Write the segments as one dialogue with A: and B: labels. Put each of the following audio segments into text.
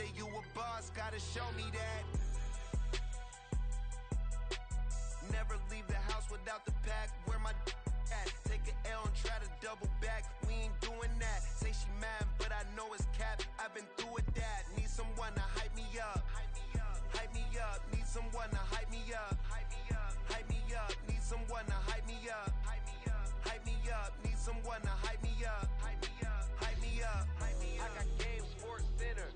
A: say you a boss, gotta show me that. Never leave the house without the pack. Where my at? Take an L and try to double back. We ain't doing that. Say she mad, but I know it's cap. I've been through with that. Need someone to hype me up. Hype me up. Need someone to hype me up. Hype me up. Need someone to hype me up. Hype me up. Need someone to hype me up. Hype me up. Hype me up. I got game sports dinner.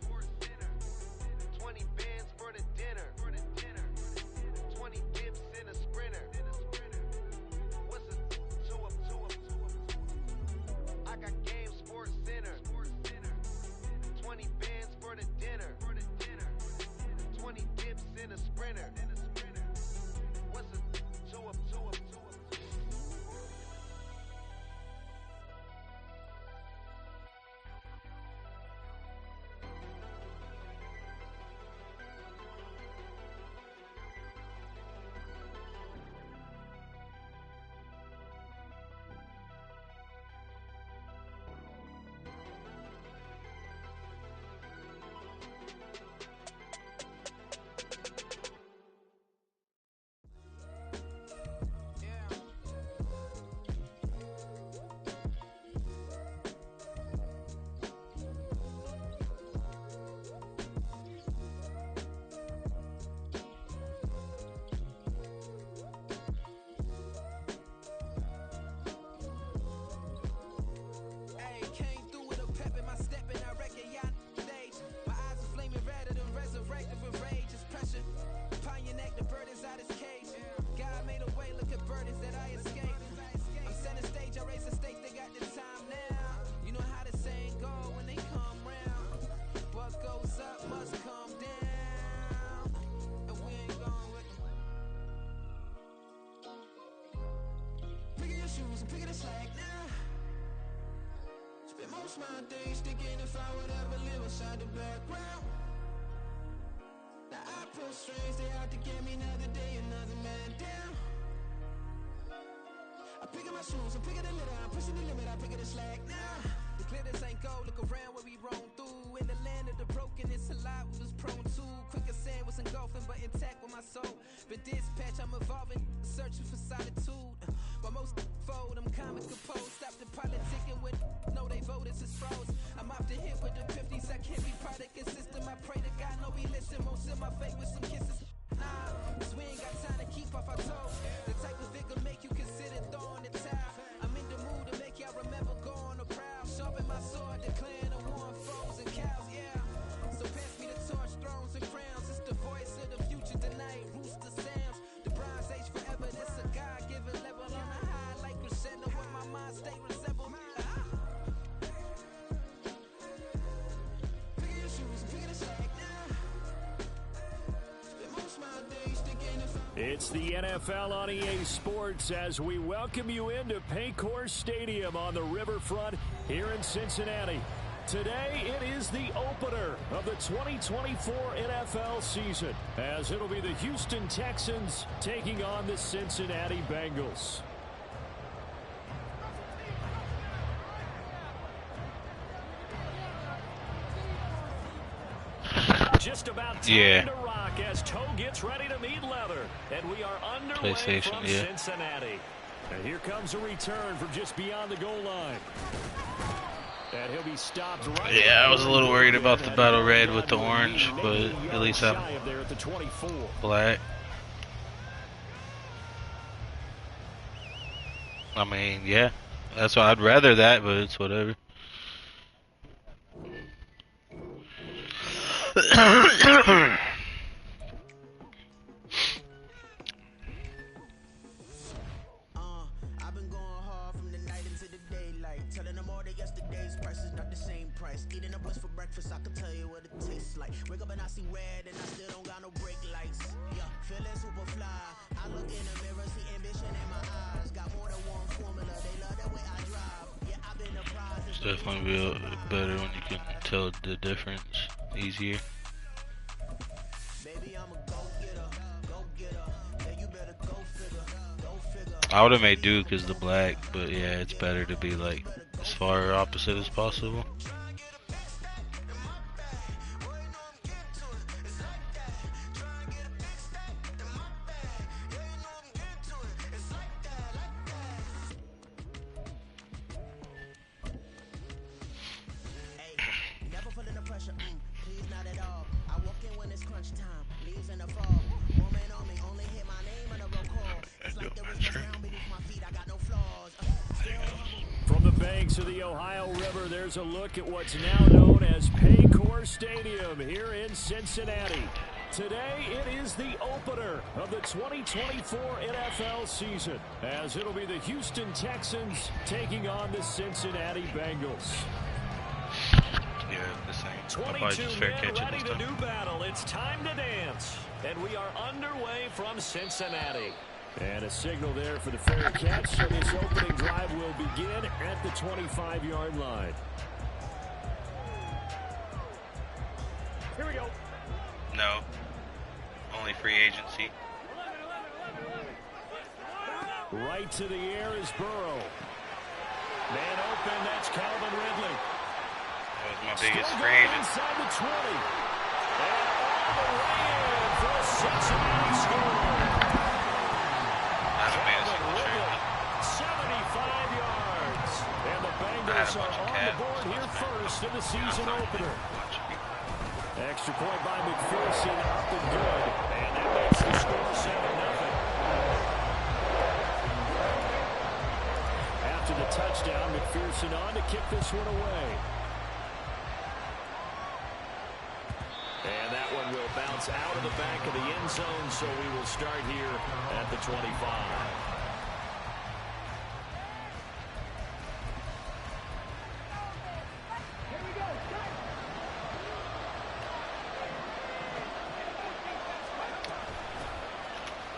A: 20 bands for the dinner. 20 dips in a sprinter. What's a two up? I got game sports center. 20 bands for the dinner. 20 dips in a sprinter. What's a two up?
B: My days thinking if I would ever live inside the background. Now I pull strings, they out to get me another day, another man down. I'm picking my shoes, I'm picking the litter, I'm pushing the limit, I'm picking the slack now. The glitters ain't gold, look around where we roam through. In the land of the broken, it's a lot we was prone to. Quicker sand was engulfing, but intact with my soul. Been dispatched, I'm evolving, searching for solitude. While most fold, I'm comic composed. Stop the politicking with no, they voted is froze. I'm off the hit with the 50s, I can't be product and system. I pray to God, no, we listen. Most in my face with some kisses. Nah, cause we ain't got time to keep off our toes. The type of vigor make you consider throwing the towel. I'm in the mood to make y'all remember going to proud. Sharpen my sword, declaring the war on foes and cows, yeah. So pass me the torch, thrones and crowns. It's the voice of the future tonight. Rooster sounds. The Bronze Age forever. This a God-given level on a high like crescendo. Where my mind stay resembled.
C: It's the NFL on EA Sports as we welcome you into Paycor Stadium on the riverfront here in Cincinnati. Today, it is the opener of the 2024 NFL season, as it'll be the Houston Texans taking on the Cincinnati Bengals. Just about time to rock as Toe gets ready to meet leather, and we are underway from Cincinnati. And here comes a return from just beyond the goal line. And he'll be stopped right.
D: Yeah, I was a little worried about the battle red with the orange, but at least I'm black. I mean, yeah, that's why I'd rather that, but it's whatever.
B: I've been going hard from the night into the daylight, telling them all that yesterday's price is not the same price. Eating a bus for breakfast, I can tell you what it tastes like. Wake up and I see red, and I still don't got no brake lights. Yeah, feeling super fly. I look in the mirror, see ambition in my eyes. Got more than one formula, they love the way I drive. Yeah, I've been a prize.
D: It's definitely better when you can tell the difference easier. I would have made Duke as the black, but yeah, it's better to be like as far opposite as possible.
C: From the banks of the Ohio River, there's a look at what's now known as Paycor Stadium here in Cincinnati. Today, it is the opener of the 2024 NFL season, as it'll be the Houston Texans taking on the Cincinnati Bengals.
D: Yeah, the same.
C: 22 men ready to do battle. It's time to dance. And we are underway from Cincinnati. And a signal there for the fair catch. So this opening drive will begin at the 25-yard line. Here we go.
D: No. Only free agency.
C: Right to the air is Burrow. Man open, that's Calvin Ridley.
D: That was my biggest free agent.
C: Inside the 20. And all the way in for a Cincinnati score.
D: I haven't made a single trade.
C: 75 yards. And the Bengals are on the board here first in the season opener. Extra point by McPherson up and good. And that makes the score 7-0. After the touchdown, McPherson on to kick this one away. And that one will bounce out of the back of the end zone, so we will start here at the 25.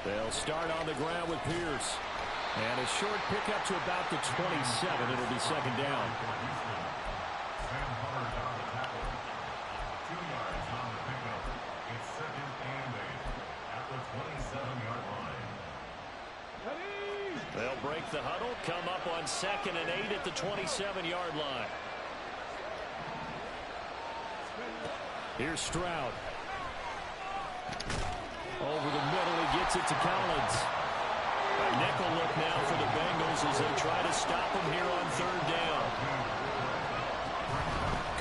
C: They'll start on the ground with Pierce. And a short pickup to about the 27. It'll be second down. They'll break the huddle, come up on 2nd and 8 at the 27-yard line. Here's Stroud. Over the middle, he gets it to Collins. A nickel look now for the Bengals as they try to stop him here on 3rd down.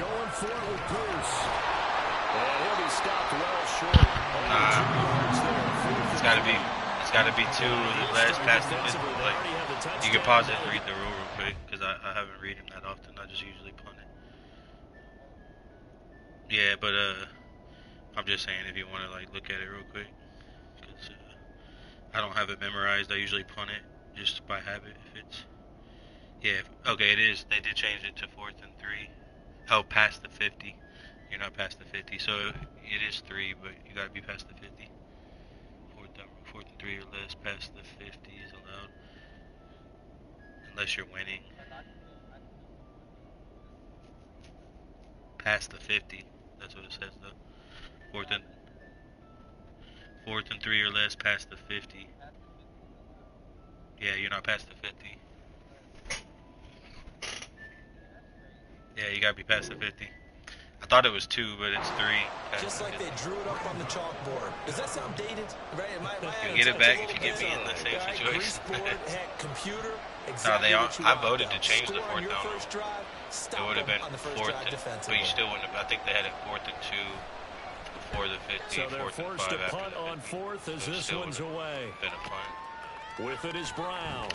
C: Going for it with Pierce. And he'll be stopped well short. Only 2 yards there.
D: It's got to be 2 less past the 50. Like, you can pause it and read the rule real quick because I haven't read them that often. I just usually punt it. Yeah, but I'm just saying if you want to like look at it real quick. I don't have it memorized. I usually punt it just by habit. If it's okay, it is. They did change it to 4th and 3. Oh, past the 50. You're not past the 50, so it is 3, but you gotta be past the 50. 4th and 3 or less past the 50 is allowed, unless you're winning. Past the 50. That's what it says though. 4th and 3 or less past the 50. Yeah, you're not past the 50. Yeah, you gotta be past the 50. I thought it was 2, but it's 3.
E: Just like they drew it up on the chalkboard. Does that sound dated? Right?
D: You get it back if you get me in the same situation.
E: Computer,
D: exactly I voted to change the 4th down. It would have been 4th, but you still wouldn't have. I think they had it 4th and 2 before the 50.
C: So they're forced to punt on 4th as this one's away.
D: Been a punt.
C: With it is Brown.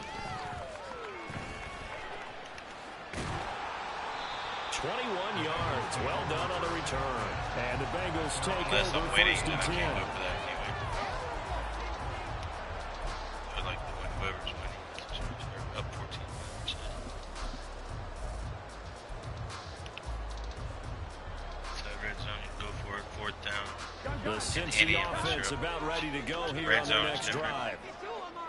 C: 21 yards. Well done on the return. And the Bengals take
D: Unless
C: over
D: I'm winning,
C: 1st
D: then
C: and
D: I
C: 10.
D: can't go for that anyway. I like to win whoever's winning. Up 14%. Inside red zone, you go for it. 4th down.
C: The Cincy offense about ready to go here on their next drive.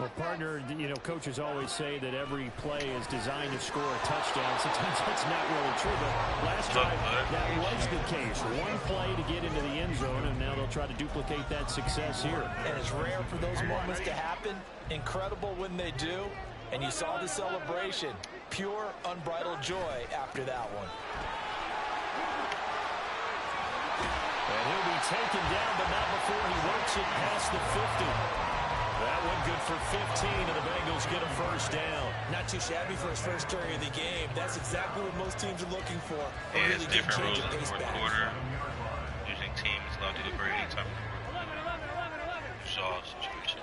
C: Well, partner, you know, coaches always say that every play is designed to score a touchdown. Sometimes that's not really true, but last time that was the case. One play to get into the end zone, and now they'll try to duplicate that success here.
E: And it's rare for those moments to happen. Incredible when they do. And you saw the celebration. Pure, unbridled joy after that one.
C: And he'll be taken down, but not before he works it past the 50. That one good for 15, and the Bengals get a first down.
E: Not too shabby for his first carry of the game. That's exactly what most teams are looking for.
D: Yeah, it's different rules in the 4th quarter. Using teams allowed to go for any time. having to work with saw situations.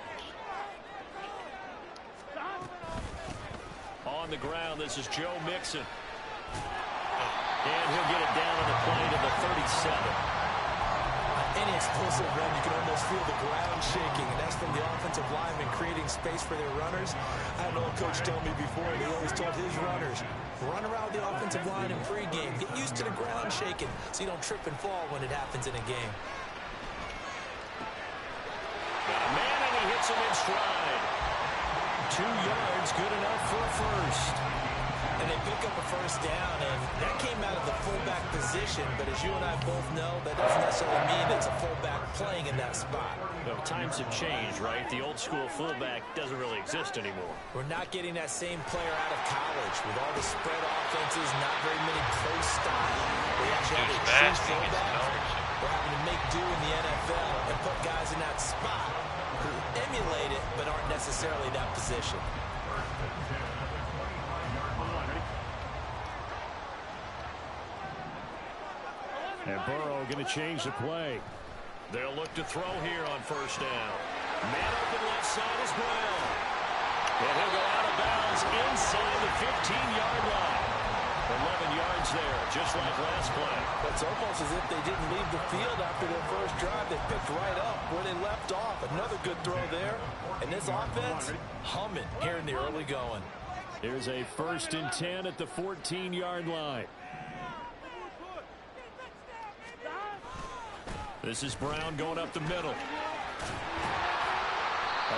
C: On the ground, this is Joe Mixon. And he'll get it down on the play to the 37.
E: Any explosive run, you can almost feel the ground shaking, and that's from the offensive linemen creating space for their runners. I had an old coach tell me before, and he always told his runners, run around the offensive line in pregame. Get used to the ground shaking so you don't trip and fall when it happens in a game.
C: Got a man, and he hits him in stride. 2 yards, good enough for a first.
E: And they pick up a first down, and that came out of the fullback position. But as you and I both know, that doesn't necessarily mean it's a fullback playing in that spot.
C: Well, times have changed, right? The old school fullback doesn't really exist anymore.
E: We're not getting that same player out of college with all the spread offenses, not very many post style. We actually have a true fullback. We're having to make do in the NFL and put guys in that spot who emulate it but aren't necessarily that position.
C: And Burrow going to change the play. They'll look to throw here on first down. Man open left side is Brown. And he'll go out of bounds inside the 15-yard line. 11 yards there, just like last play.
E: It's almost as if they didn't leave the field after their first drive. They picked right up where they left off. Another good throw there. And this offense, humming here in the early going.
C: Here's a 1st and 10 at the 14-yard line. This is Brown going up the middle.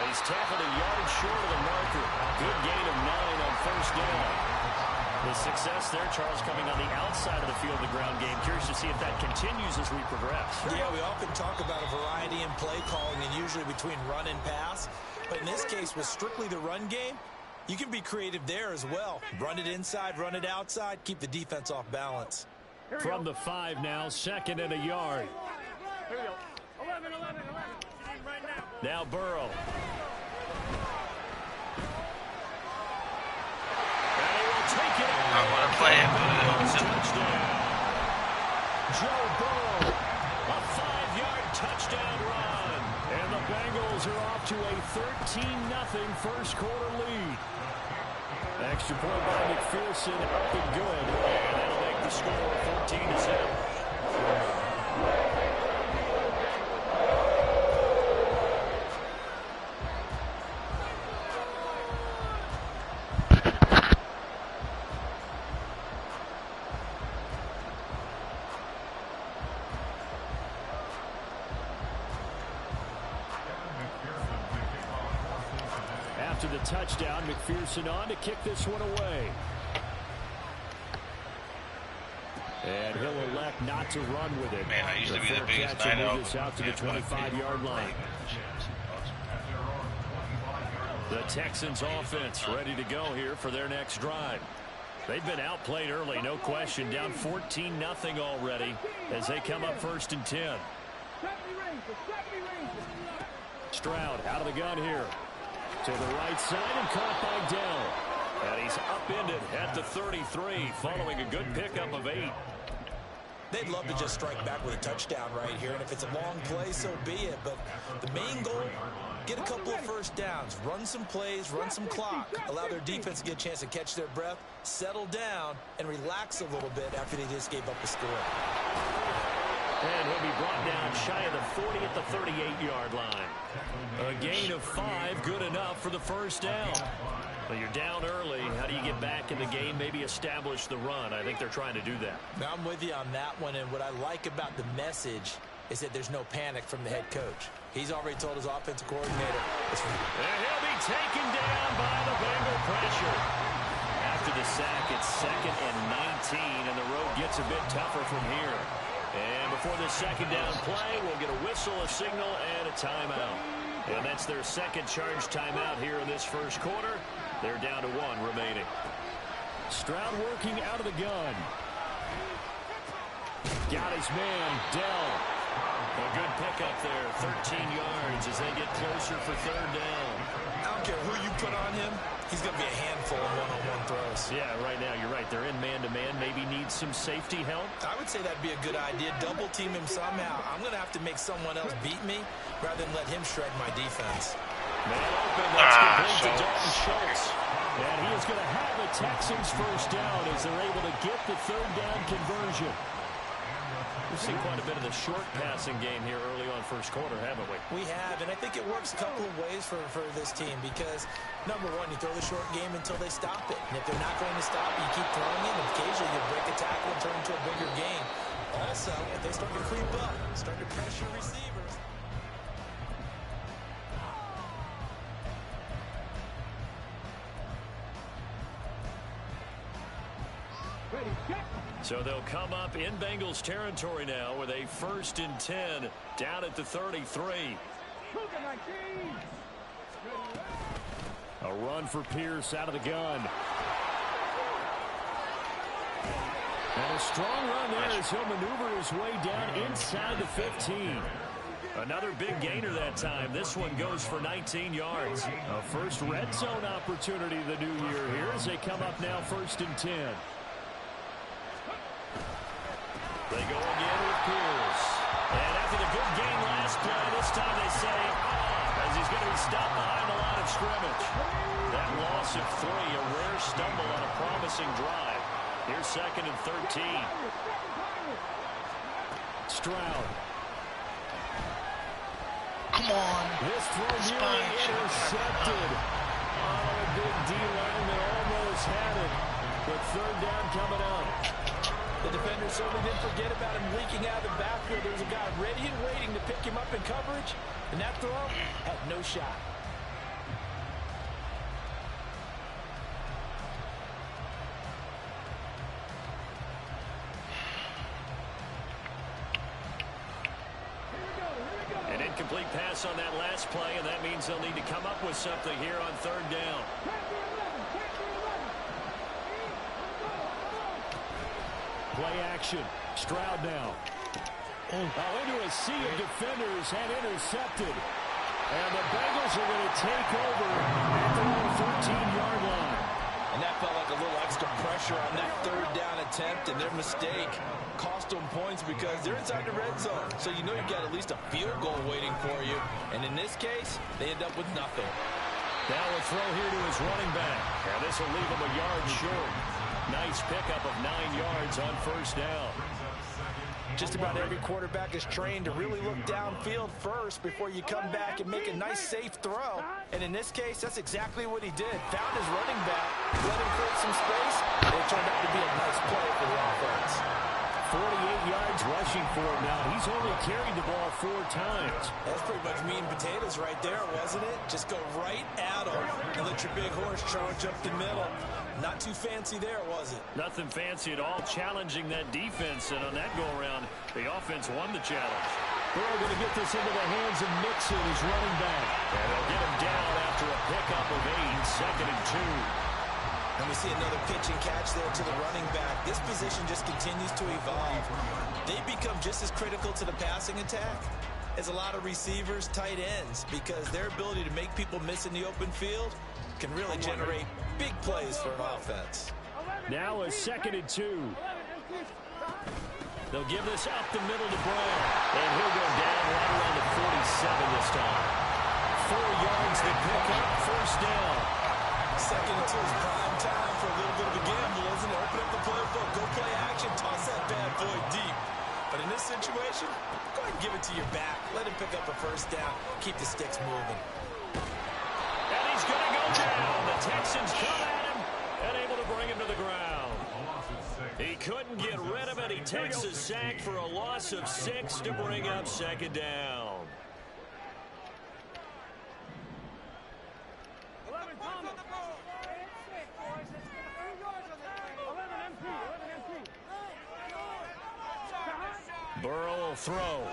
C: He's tackled a yard short of the marker. Good gain of 9 on first down. The success there, Charles, coming on the outside of the field of the ground game. Curious to see if that continues as we progress.
E: Yeah, we often talk about a variety in play calling and usually between run and pass. But in this case, with strictly the run game, you can be creative there as well. Run it inside, run it outside, keep the defense off balance.
C: From the 5 now, 2nd and a yard.
F: Here we go. 11. Right
C: Now
F: now.
C: Burrow. Take it out.
D: I want to play it, but
C: touchdown. Joe Burrow, a 5-yard touchdown run. And the Bengals are off to a 13-0 first quarter lead. Extra point by McPherson, up and good. And that'll make the score 14-7. After the touchdown, McPherson on to kick this one away. And he'll elect not to run with it.
D: Man, I used to be the biggest
C: catch will move this out to the 25-yard line. The Texans offense ready to go here for their next drive. They've been outplayed early, no question. Down 14-0 already as they come up 1st and 10. Stroud out of the gun here. To the right side and caught by Dell. And he's upended at the 33 following a good pickup of 8.
E: They'd love to just strike back with a touchdown right here. And if it's a long play, so be it. But the main goal, get a couple of first downs. Run some plays, run some clock. Allow their defense to get a chance to catch their breath, settle down, and relax a little bit after they just gave up a score.
C: And he'll be brought down shy of the 40 at the 38-yard line. A gain of 5, good enough for the first down. But you're down early. How do you get back in the game, maybe establish the run? I think they're trying to do that.
E: Now, I'm with you on that one, and what I like about the message is that there's no panic from the head coach. He's already told his offensive coordinator.
C: And he'll be taken down by the Bengal pressure. After the sack, it's 2nd and 19, and the road gets a bit tougher from here. And before the second down play, we'll get a whistle, a signal, and a timeout. And that's their second charge timeout here in this first quarter. They're down to 1 remaining. Stroud working out of the gun. Got his man, Dell. And good pickup there. 13 yards as they get closer for third down.
E: I don't care who you put on him. He's going to be a handful of one-on-one throws.
C: Yeah, right now, you're right. They're in man-to-man. Maybe needs some safety help.
E: I would say that'd be a good idea. Double team him somehow. I'm going to have to make someone else beat me rather than let him shred my defense.
C: Man open. That's complete to Dalton Schultz. And he is going to have a Texans first down as they're able to get the third down conversion. We've seen quite a bit of the short passing game here early on first quarter, haven't we?
E: We have, and I think it works a couple of ways for this team because, number one, you throw the short game until they stop it. And if they're not going to stop it, you keep throwing it, and occasionally you break a tackle and turn into a bigger game. Also, if they start to creep up, start to pressure receivers.
C: So they'll come up in Bengals territory now with a 1st and 10 down at the 33. A run for Pierce out of the gun. And a strong run there as he'll maneuver his way down inside the 15. Another big gainer that time. This one goes for 19 yards. A first red zone opportunity the new year here as they come up now 1st and 10. They go again with Pierce. And after the good game last play, this time they say, as he's going to be stopped behind the line of scrimmage. That loss of 3, a rare stumble on a promising drive. Here's 2nd and 13. Stroud.
D: Come on.
C: This throw nearly intercepted. Oh, a big D lineman almost had it. But third down coming up.
E: The defender certainly didn't forget about him leaking out of the backfield. There was a guy ready and waiting to pick him up in coverage, and that throw had no shot.
C: An incomplete pass on that last play, and that means they'll need to come up with something here on third down. Play action. Stroud now. Into a sea of defenders and intercepted. And the Bengals are going to take over at their own 13-yard line.
E: And that felt like a little extra pressure on that third down attempt, and their mistake cost them points because they're inside the red zone. So you know you got at least a field goal waiting for you. And in this case, they end up with nothing.
C: Now a throw here to his running back. And this will leave him a yard short. Nice pickup of 9 yards on first down.
E: Just about every quarterback is trained to really look downfield first before you come back and make a nice, safe throw. And in this case, that's exactly what he did. Found his running back, let him create some space, and it turned out to be a nice play for the offense.
C: 48 yards rushing for him now. He's only carried the ball 4 times.
E: That's pretty much meat and potatoes right there, wasn't it? Just go right at him and let your big horse charge up the middle. Not too fancy there, was it?
C: Nothing fancy at all, challenging that defense, and on that go-around, the offense won the challenge. Burrow going to get this into the hands of Mixon, his running back. And they'll get him down after a pickup of 8, 2nd and 2.
E: And we see another pitch and catch there to the running back. This position just continues to evolve. They become just as critical to the passing attack as a lot of receivers, tight ends, because their ability to make people miss in the open field can really generate big plays for an offense.
C: Now a 2nd and 2. They'll give this up the middle to Brown. And he'll go down right around the 47 this time. 4 yards to pick up, first down.
E: 2nd and 2 is prime time for a little bit of a gamble, isn't it? Open up the playbook, go play action, toss that bad boy deep. But in this situation, go ahead and give it to your back. Let him pick up a first down. Keep the sticks moving.
C: And he's going to go down. The Texans come at him and able to bring him to the ground. He couldn't get rid of it. He takes a sack for a loss of 6 to bring up 2nd down. Burrow will throw.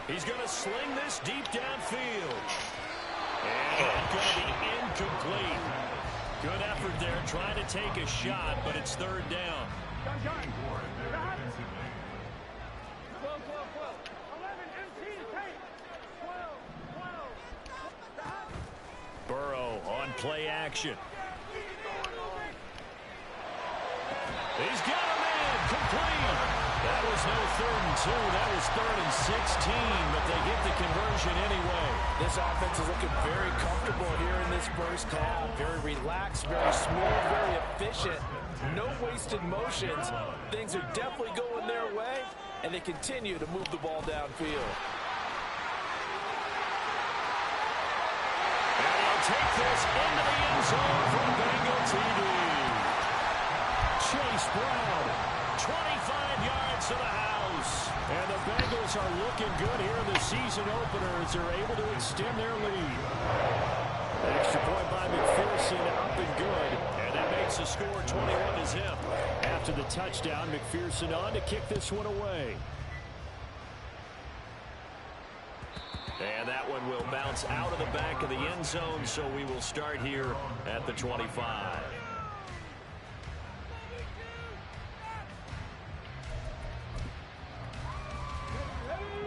C: He's going to sling this deep downfield. And going to be incomplete. Good effort there, trying to take a shot, but it's 3rd down. play action. He's got a man complete. That was no 3rd and 2. That was 3rd and 16, but they get the conversion anyway.
E: This offense is looking very comfortable here in this first half. Very relaxed, very smooth, very efficient. No wasted motions. Things are definitely going their way, and they continue to move the ball downfield.
C: And he'll take this into the end zone for a Bengal TD. Chase Brown, 25 yards to the house. And the Bengals are looking good here in the season opener as they're able to extend their lead. An extra point by McPherson, up and good. And that makes the score 21-0. After the touchdown, McPherson on to kick this one away. And that one will bounce out of the back of the end zone, so we will start here at the 25.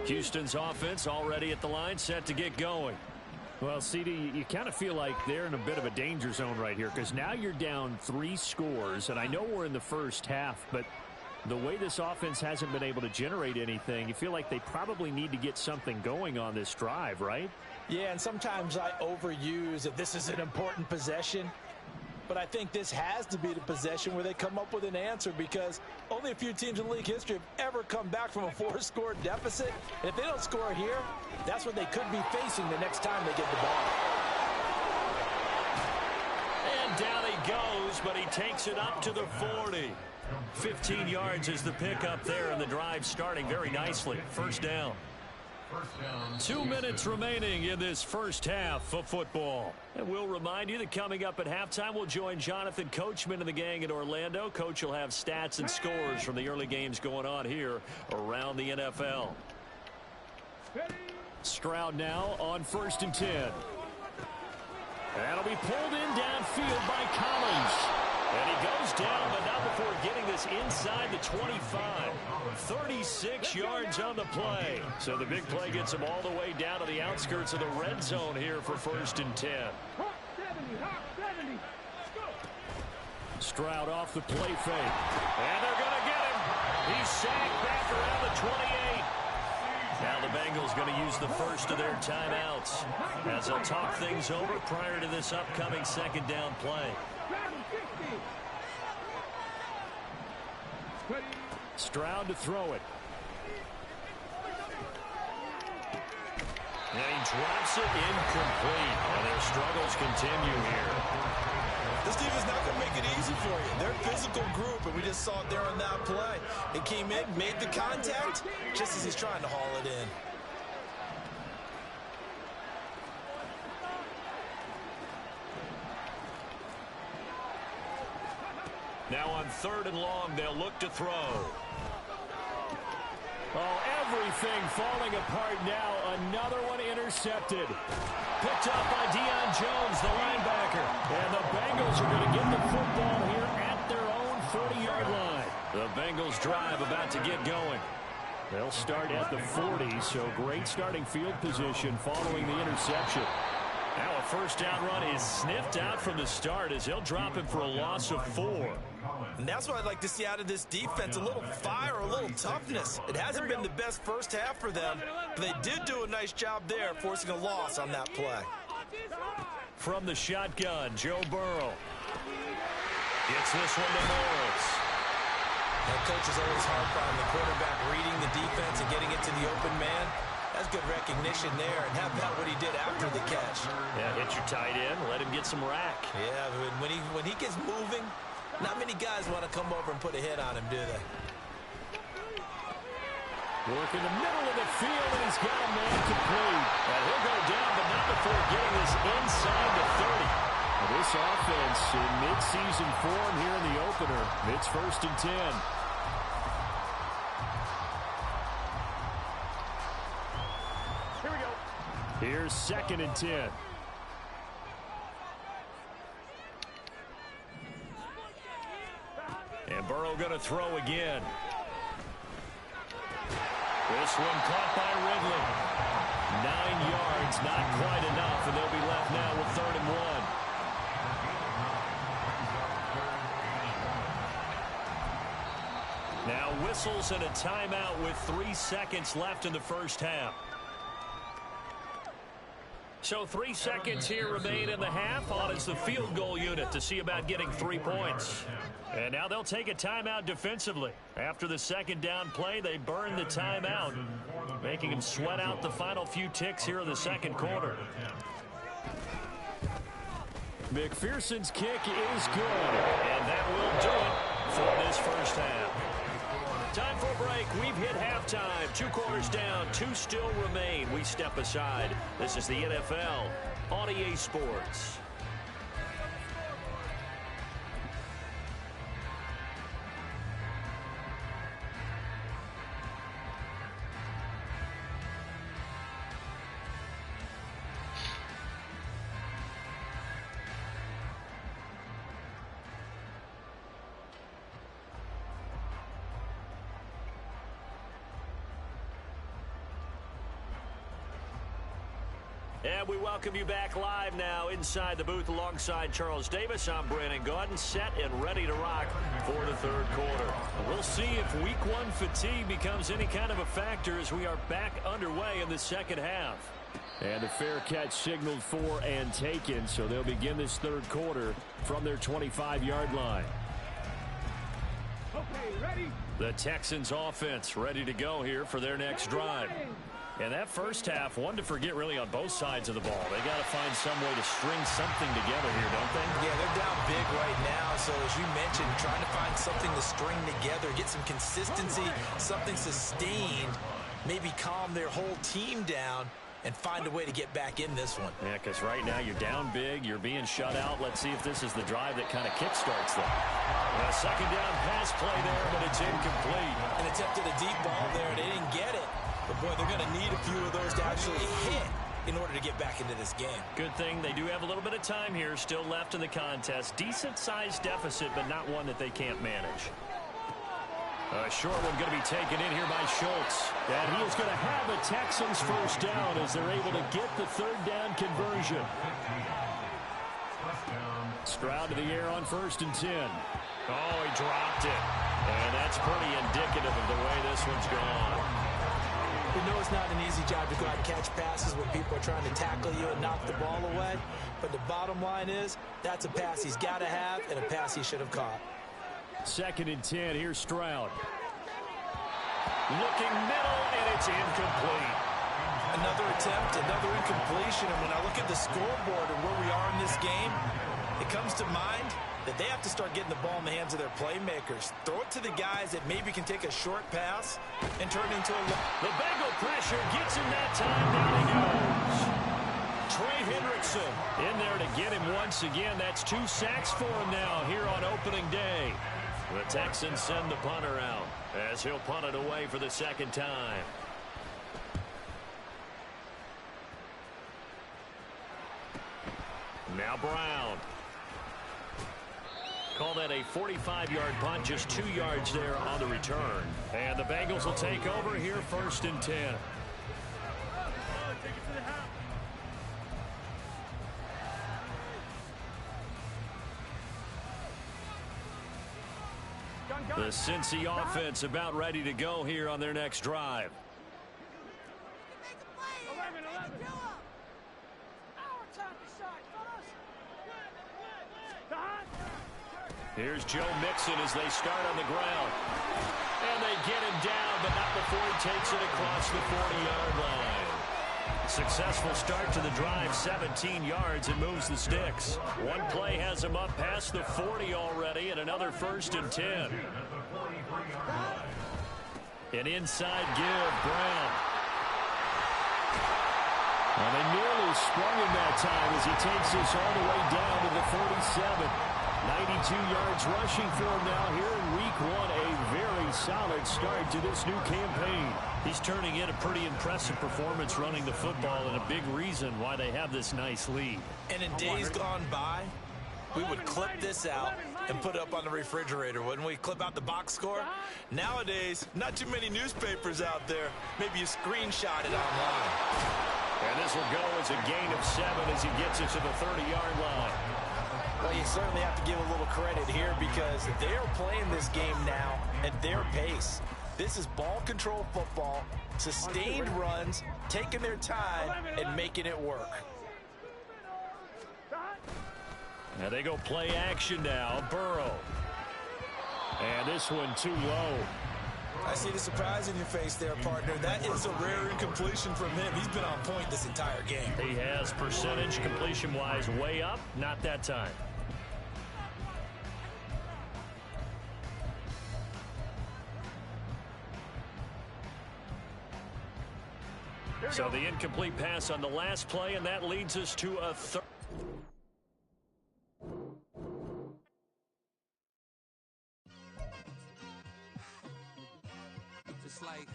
C: Houston's offense already at the line, set to get going. Well, CD, you kind of feel like they're in a bit of a danger zone right here because now you're down 3 scores, and I know we're in the first half, but the way this offense hasn't been able to generate anything, you feel like they probably need to get something going on this drive, right?
E: Yeah, and sometimes I overuse that this is an important possession. But I think this has to be the possession where they come up with an answer because only a few teams in league history have ever come back from a 4-score deficit. And if they don't score here, that's what they could be facing the next time they get the ball.
C: And down he goes, but he takes it up to the 40. 15 yards is the pickup there, and the drive starting very nicely. First down. 2 minutes remaining in this first half of football. And we'll remind you that coming up at halftime, we'll join Jonathan Coachman and the gang in Orlando. Coach will have stats and scores from the early games going on here around the NFL. Stroud now on 1st and 10. That'll be pulled in downfield by Collins. And he goes down, but not before getting this inside the 25. 36 yards on the play. So the big play gets him all the way down to the outskirts of the red zone here for 1st and 10. Stroud off the play fake. And they're going to get him. He's sacked back around the 28. Now the Bengals going to use the first of their timeouts as they'll talk things over prior to this upcoming 2nd down play. Stroud to throw it. And he drops it incomplete. And their struggles continue here.
E: This team is not going to make it easy for you. They're a physical group, and we just saw it there on that play. It came in, made the contact, just as he's trying to haul it in.
C: Now on 3rd and long, they'll look to throw. Oh, everything falling apart now. Another one intercepted. Picked up by Deion Jones, the linebacker. And the Bengals are going to get the football here at their own 40-yard line. The Bengals drive about to get going. They'll start at the 40, so great starting field position following the interception. Now a 1st down run is sniffed out from the start as he'll drop him for a loss of 4.
E: And that's what I'd like to see out of this defense, a little fire, a little toughness. It hasn't been the best first half for them, but they did do a nice job there forcing a loss on that play.
C: From the shotgun, Joe Burrow. Gets this one to Morris.
E: That coach is always harped on the quarterback reading the defense and getting it to the open man. That's good recognition there, and how about what he did after the catch?
C: Yeah, hit your tight end, let him get some rack.
E: Yeah, when he gets moving, not many guys want to come over and put a hit on him, do they?
C: Work in the middle of the field, and he's got a man complete. And he'll go down, but not before getting this inside the 30. Well, this offense in mid-season form here in the opener. It's 1st and 10.
F: Here we go.
C: Here's 2nd and 10. And Burrow going to throw again. This one caught by Ridley. 9 yards, not quite enough, and they'll be left now with 3rd and 1. whistles and a timeout with 3 seconds left in the first half. So 3 seconds here remain in the half. On is the field goal unit to see about getting 3 points. And now they'll take a timeout defensively. After the second down play, they burn the timeout, making them sweat out the final few ticks here in the second quarter. McPherson's kick is good, and that will do it for this first half. Time for a break. We've hit halftime. 2 quarters down. 2 still remain. We step aside. This is the NFL on EA Sports. And we welcome you back live now inside the booth alongside Charles Davis. I'm Brandon Gaudin, set and ready to rock for the third quarter. We'll see if week 1 fatigue becomes any kind of a factor as we are back underway in the second half. And a fair catch signaled for and taken, so they'll begin this third quarter from their 25-yard line.
F: Okay, ready?
C: The Texans offense ready to go here for their next drive. And that first half, one to forget really on both sides of the ball. They got to find some way to string something together here, don't they?
E: Yeah, they're down big right now. So as you mentioned, trying to find something to string together, get some consistency, something sustained, maybe calm their whole team down and find a way to get back in this one.
C: Yeah, because right now you're down big, you're being shut out. Let's see if this is the drive that kind of kickstarts them. A second down pass play there, but it's incomplete.
E: An attempt at a deep ball there, and they didn't get it. But, boy, they're going to need a few of those to actually hit in order to get back into this game.
C: Good thing they do have a little bit of time here still left in the contest. Decent-sized deficit, but not one that they can't manage. A short one going to be taken in here by Schultz. And he is going to have a Texans first down as they're able to get the third down conversion. Stroud to the air on 1st and 10. Oh, he dropped it. And that's pretty indicative of the way this one's gone.
E: We know it's not an easy job to go out and catch passes when people are trying to tackle you and knock the ball away. But the bottom line is, that's a pass he's got to have and a pass he should have caught.
C: 2nd and 10. Here's Stroud. Looking middle, and it's incomplete.
E: Another attempt, another incompletion. And when I look at the scoreboard and where we are in this game, it comes to mind that they have to start getting the ball in the hands of their playmakers. Throw it to the guys that maybe can take a short pass and turn it into a...
C: The Bengal pressure gets him that time. Down he goes. Trey Hendrickson in there to get him once again. That's 2 sacks for him now here on opening day. The Texans send the punter out as he'll punt it away for the second time. Now Brown. Call that a 45-yard punt, just 2 yards there on the return. And the Bengals will take over here 1st and 10.
F: Take it to the house.
C: The Cincy offense about ready to go here on their next drive.
F: 11.
C: Here's Joe Mixon as they start on the ground. And they get him down, but not before he takes it across the 40-yard line. Successful start to the drive, 17 yards, and moves the sticks. One play has him up past the 40 already, and another 1st and 10. An inside give, Brown. And they nearly sprung him that time as he takes this all the way down to the 47. 92 yards rushing for him now here in week 1. A very solid start to this new campaign. He's turning in a pretty impressive performance running the football, and a big reason why they have this nice lead.
E: And in days gone by, we would clip this out and put it up on the refrigerator, wouldn't we? Clip out the box score. Nowadays, not too many newspapers out there. Maybe you screenshot it online.
C: And this will go as a gain of 7 as he gets it to the 30-yard line.
E: Well, you certainly have to give a little credit here because they are playing this game now at their pace. This is ball control football, sustained runs, taking their time, and making it work.
C: Now they go play action now. Burrow. And this one too low.
E: I see the surprise in your face there, partner. That is a rare incompletion from him. He's been on point this entire game.
C: He has percentage completion-wise way up. Not that time. So the incomplete pass on the last play, and that leads us to a third.
B: Just like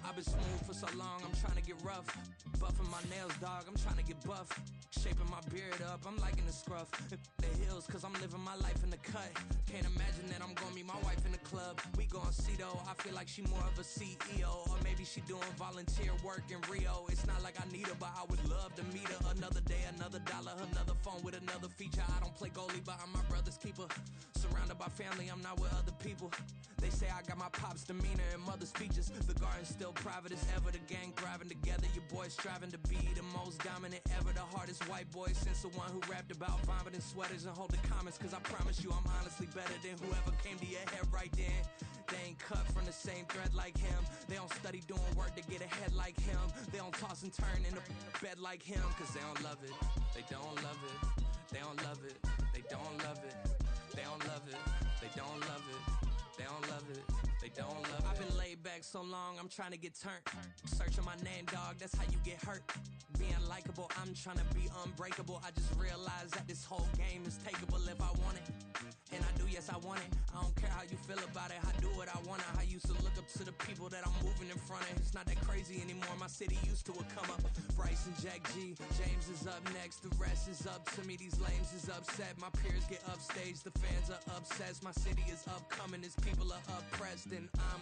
B: I've been smooth for so long, I'm trying to get rough. Buffing my nails, dog, I'm trying to get buff. Shaping my beard up, I'm liking the scruff. The hills, cause I'm living my life in the cut. Can't imagine that I'm gonna meet my wife in the club. We gon' see though, I feel like she more of a CEO. Or maybe she doing volunteer work in Rio. It's not like I need her, but I would love to meet her. Another day, another dollar, another phone with another feature. I don't play goalie, but I'm my brother's keeper. Surrounded by family, I'm not with other people. They say I got my pop's demeanor and mother's features. The garden's still private as ever. The gang thriving together. Your boys striving to be the most dominant ever. The hardest white boy since the one who rapped about vomiting sweaters and holding comments. Cause I promise you I'm honestly better than whoever came to your head right then. They ain't cut from the same thread like him. They don't study doing work to get ahead like him. They don't toss and turn in a bed like him. Cause they don't love it. They don't love it. They don't love it. They don't love it. They don't love it. They don't love it. They don't love it. They don't love it. I've been laid back so long, I'm trying to get turned. Searching my name, dog, that's how you get hurt. Being likable, I'm trying to be unbreakable. I just realized that this whole game is takeable if I want it. And I do, yes, I want it. I don't care how you feel about it. I do what I want. I used to look up to the people that I'm moving in front of. It's not that crazy anymore. My city used to a come up. Bryce and Jack G. James is up next. The rest is up to me. These lames is upset. My peers get upstaged. The fans are obsessed. My city is upcoming. His people are oppressed. And I'm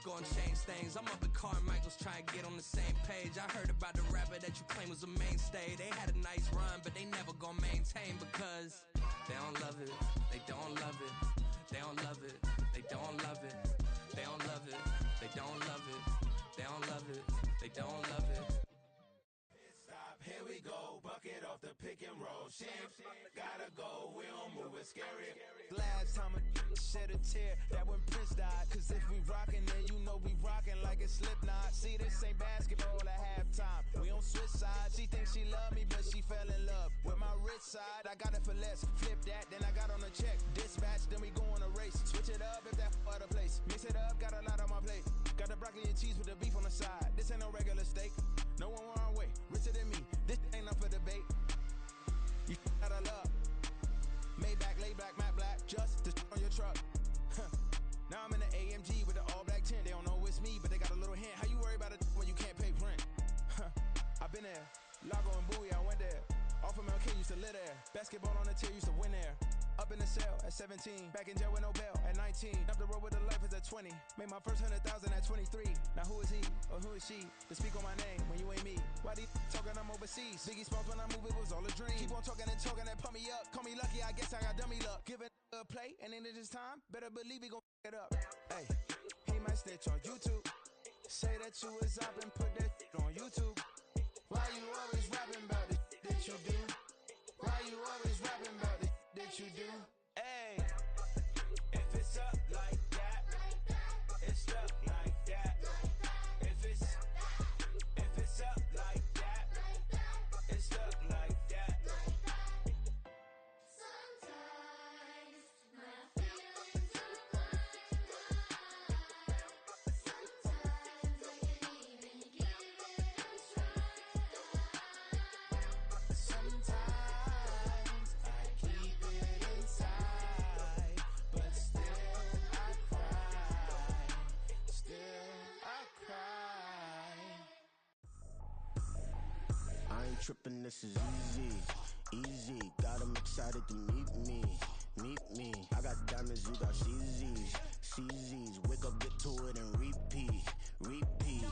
B: gonna change things. I'm up at Carmichael's trying to get on the same page. I heard about the rapper that you claim was a mainstay. They had a nice run, but they never gonna maintain because they don't love it. They don't love it. They don't love it. They don't love it. They don't love it. They don't love it. They don't love it. They don't love it.
G: Stop, here we go. Bucket off the pick and roll. Shift, gotta go. We don't move it scary.
H: Last time a shed a tear, that when Prince died. Cause if we rockin', then you know we rockin' like a Slipknot. See, this ain't basketball at halftime. We on switch sides. She thinks she love me, but she fell in love with my rich side. I got it for less. Flip that, then I got on a check. Dispatch, then we go on a race. Switch it up if that other place. Mix it up, got a lot on my plate. Got the broccoli and cheese with the beef on the side. This ain't no regular steak. No one wrong way. Richer than me. This ain't up for debate. You out of love. Maybach, laid back, matte black, just to on your truck. Now I'm in the AMG with the all black tint. They don't know it's me, but they got a little hint. How you worry about it when you can't pay rent? I've been there. Lago and Bowie, I went there. Off of MLK, used to live there. Basketball on the tier, used to win there. Up in the cell at 17. Back in jail with no bail at 19. Up the road with the life is at 20. Made my first 100,000 at 23. Now who is he or who is she to speak on my name when you ain't me? Why they talking I'm overseas? Biggie Smalls when I move, it was all a dream. Keep on talking and talking and pump me up. Call me lucky, I guess I got dummy luck. Give it a play and then it is time. Better believe he gon' it up. Hey, he might snitch on YouTube. Say that you was up and put that on YouTube. Why you always rapping about the that you do? Why you always rapping about the that you do? Hey, if it's up like that, it's stuck like that. If it's up like that, it's stuck like that.
I: Sometimes my feelings are blind. Sometimes I can't even give it a try.
H: Sometimes I keep it inside, but still I cry. Still I cry.
J: I ain't tripping, this is easy, easy. Got 'em excited to meet me, meet me. I got diamonds, you got CZs, CZs. Wake up, get to it and repeat, repeat.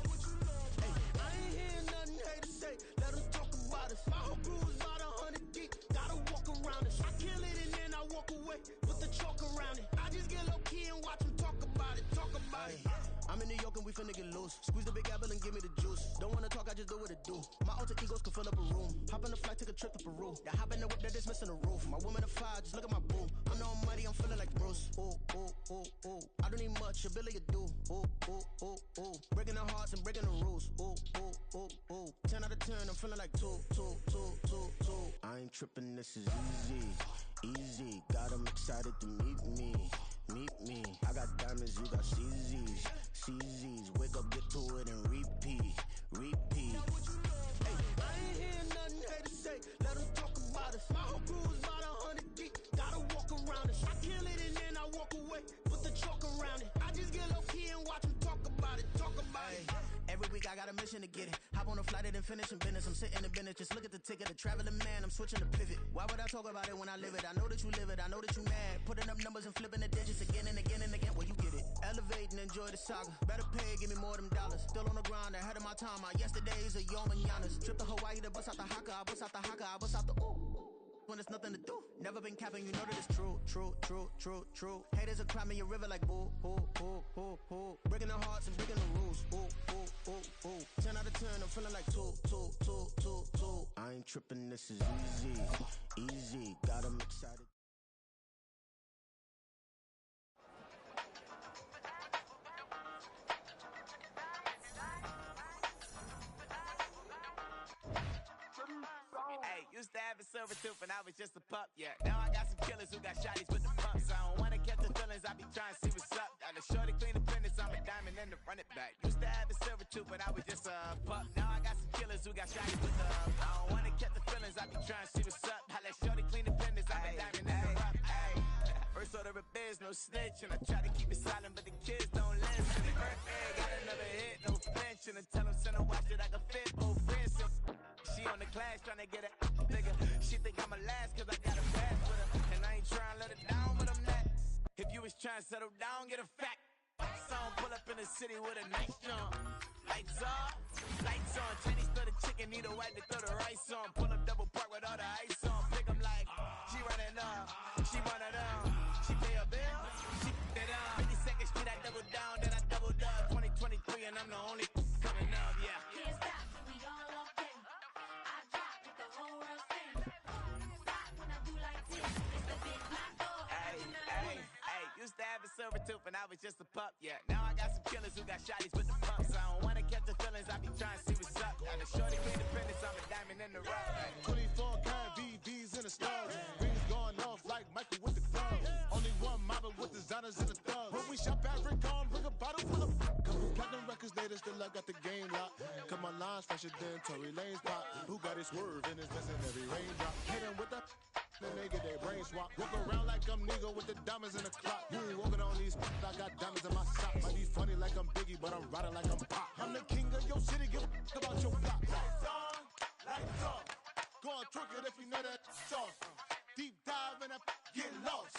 J: Hey, I ain't hearing nothing haters say. Let 'em talk about us. My whole crew is about 100 deep. Gotta walk around it. I kill it and then I walk away with the chalk around it. I just get low key and watch 'em talk about finna get loose. Squeeze the big apple and give me the juice. Don't wanna talk, I just do what it do. My alter egos can fill up a room. Hop on the flight, take a trip to Peru. That hop in the whip, that is missing the roof. My woman a fire, just look at my boo. I'm no money, I'm feeling like Bruce. Ooh, ooh, ooh, ooh. I don't need much, ability to do. Ooh, ooh, ooh, ooh. Breaking the hearts and breaking the rules. Ooh, ooh, ooh, ooh. 10 out of 10, I'm feeling like 2. I ain't tripping, this is easy. Got 'em excited to meet me. I got diamonds, you got CZs. Wake up, get to it and repeat. Hey, I ain't hearing nothing haters say. Let 'em talk about us. My whole crew is about 100 deep. Gotta walk around us. I kill it and then I walk away. Put the chalk around it. I just get low key and watch 'em talk about it. Every week I got a mission to get it. Hop on a flight and then finish in business. I'm sitting in business. Just look at the ticket. The traveling man, I'm switching to pivot. Why would I talk about it when I live it? I know that you live it. I know that you mad. Putting up numbers and flipping the digits again and again and again. Well, you get it. Elevate and enjoy the saga. Better pay, give me more them dollars. Still on the grind, ahead of my time. My yesterdays are yo mananas. Trip to Hawaii to bust out the haka. I bust out the haka. I bust out the ooh. When there's nothing to do. Never been capping, you know that it's true. Haters will cry me a river like boo. Breaking their hearts and breaking the rules. Ooh. 10 out of 10, I'm feeling like 2. I ain't tripping, this is easy. Got 'em excited.
H: Hey, used to have a silver tooth and I was just a pup, yeah. Now I got some killers who got shotties with the pumps. I don't wanna catch the feelings, I be trying to see what's up. Got a shorty clean the fitness, I'm a diamond and to run it back. Used to have a silver tooth but I was just a pup. Now I got some killers who got shotties with the I don't wanna catch the feelings, I be trying to see what's up. I let shorty clean the fitness, I'm a diamond and to run. First order of biz, no snitch, and I try to keep it silent, but the kids don't listen. Birthday, got another hit, no flinch, and I tell them send a watch that I can fit both wrists. She on the class trying to get a nigga. She think I'm a last cause I got a pass with her. And I ain't trying to let her down, but I'm not. If you was trying to settle down, get a fact. Song pull up in the city with a nice jump. Lights off, lights on. Chinese throw the chicken, need a wipe to throw the rice on. Pull up double park with all the ice on. Pick 'em like, she running up, she one of them. She pay a bill, she it up. 52nd Street, I double down, then I doubled up. 2023 and I'm the only coming up, yeah.
I: Can't stop till we all locked in. I drop with the whole world sing. Stop when I do like this. It's the big black door.
H: Hey, used to have a silver tooth and I was just a pup, yeah. Now I got some killers who got shotties with the pumps. I don't wanna catch the feelings, I be trying to see what's up. Got a shorty clean the fitness, I'm a diamond in the rough.
K: 24 karat VVs in the stars. Rings going off like Michael with the clubs. Only one mobbing with designers in the thugs. When we shop at Rick on, bring a bottle full of couple platinum records later, still I got the game locked. Cause my lines fresher than Tory Lane's pop. Who got his swerve and is missing every raindrop. Hit him with the then they get their brain swap. Walk around like I'm nigga with the diamonds in the clock. You ain't walking on these, I got diamonds in my socks. Might be funny like I'm Biggie, but I'm riding like I'm Pop. I'm the king of your city, give a about your block. Lights on, lights off. Go on, twerk it if you know that sauce. Deep dive and I get lost.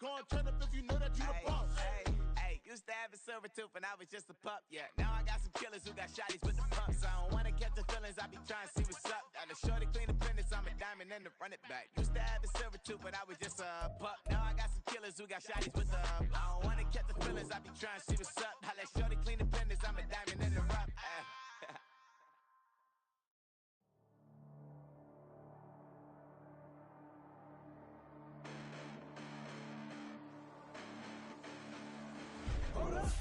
K: Go on, turn up if you know that you the boss.
H: Hey, used to have a silver tooth and I was just a pup, yeah. Now I got some killers who got shotties with the pumps. I don't wanna catch the feelings, I be trying to see what's up. Got a shorty clean the fitness, I'm a diamond and to run it back. Used to have a silver tooth but I was just a pup. Now I got some killers who got shotties with the I don't wanna catch the feelings, I be trying to see what's up. I let shorty clean the fitness, I'm a diamond and to run.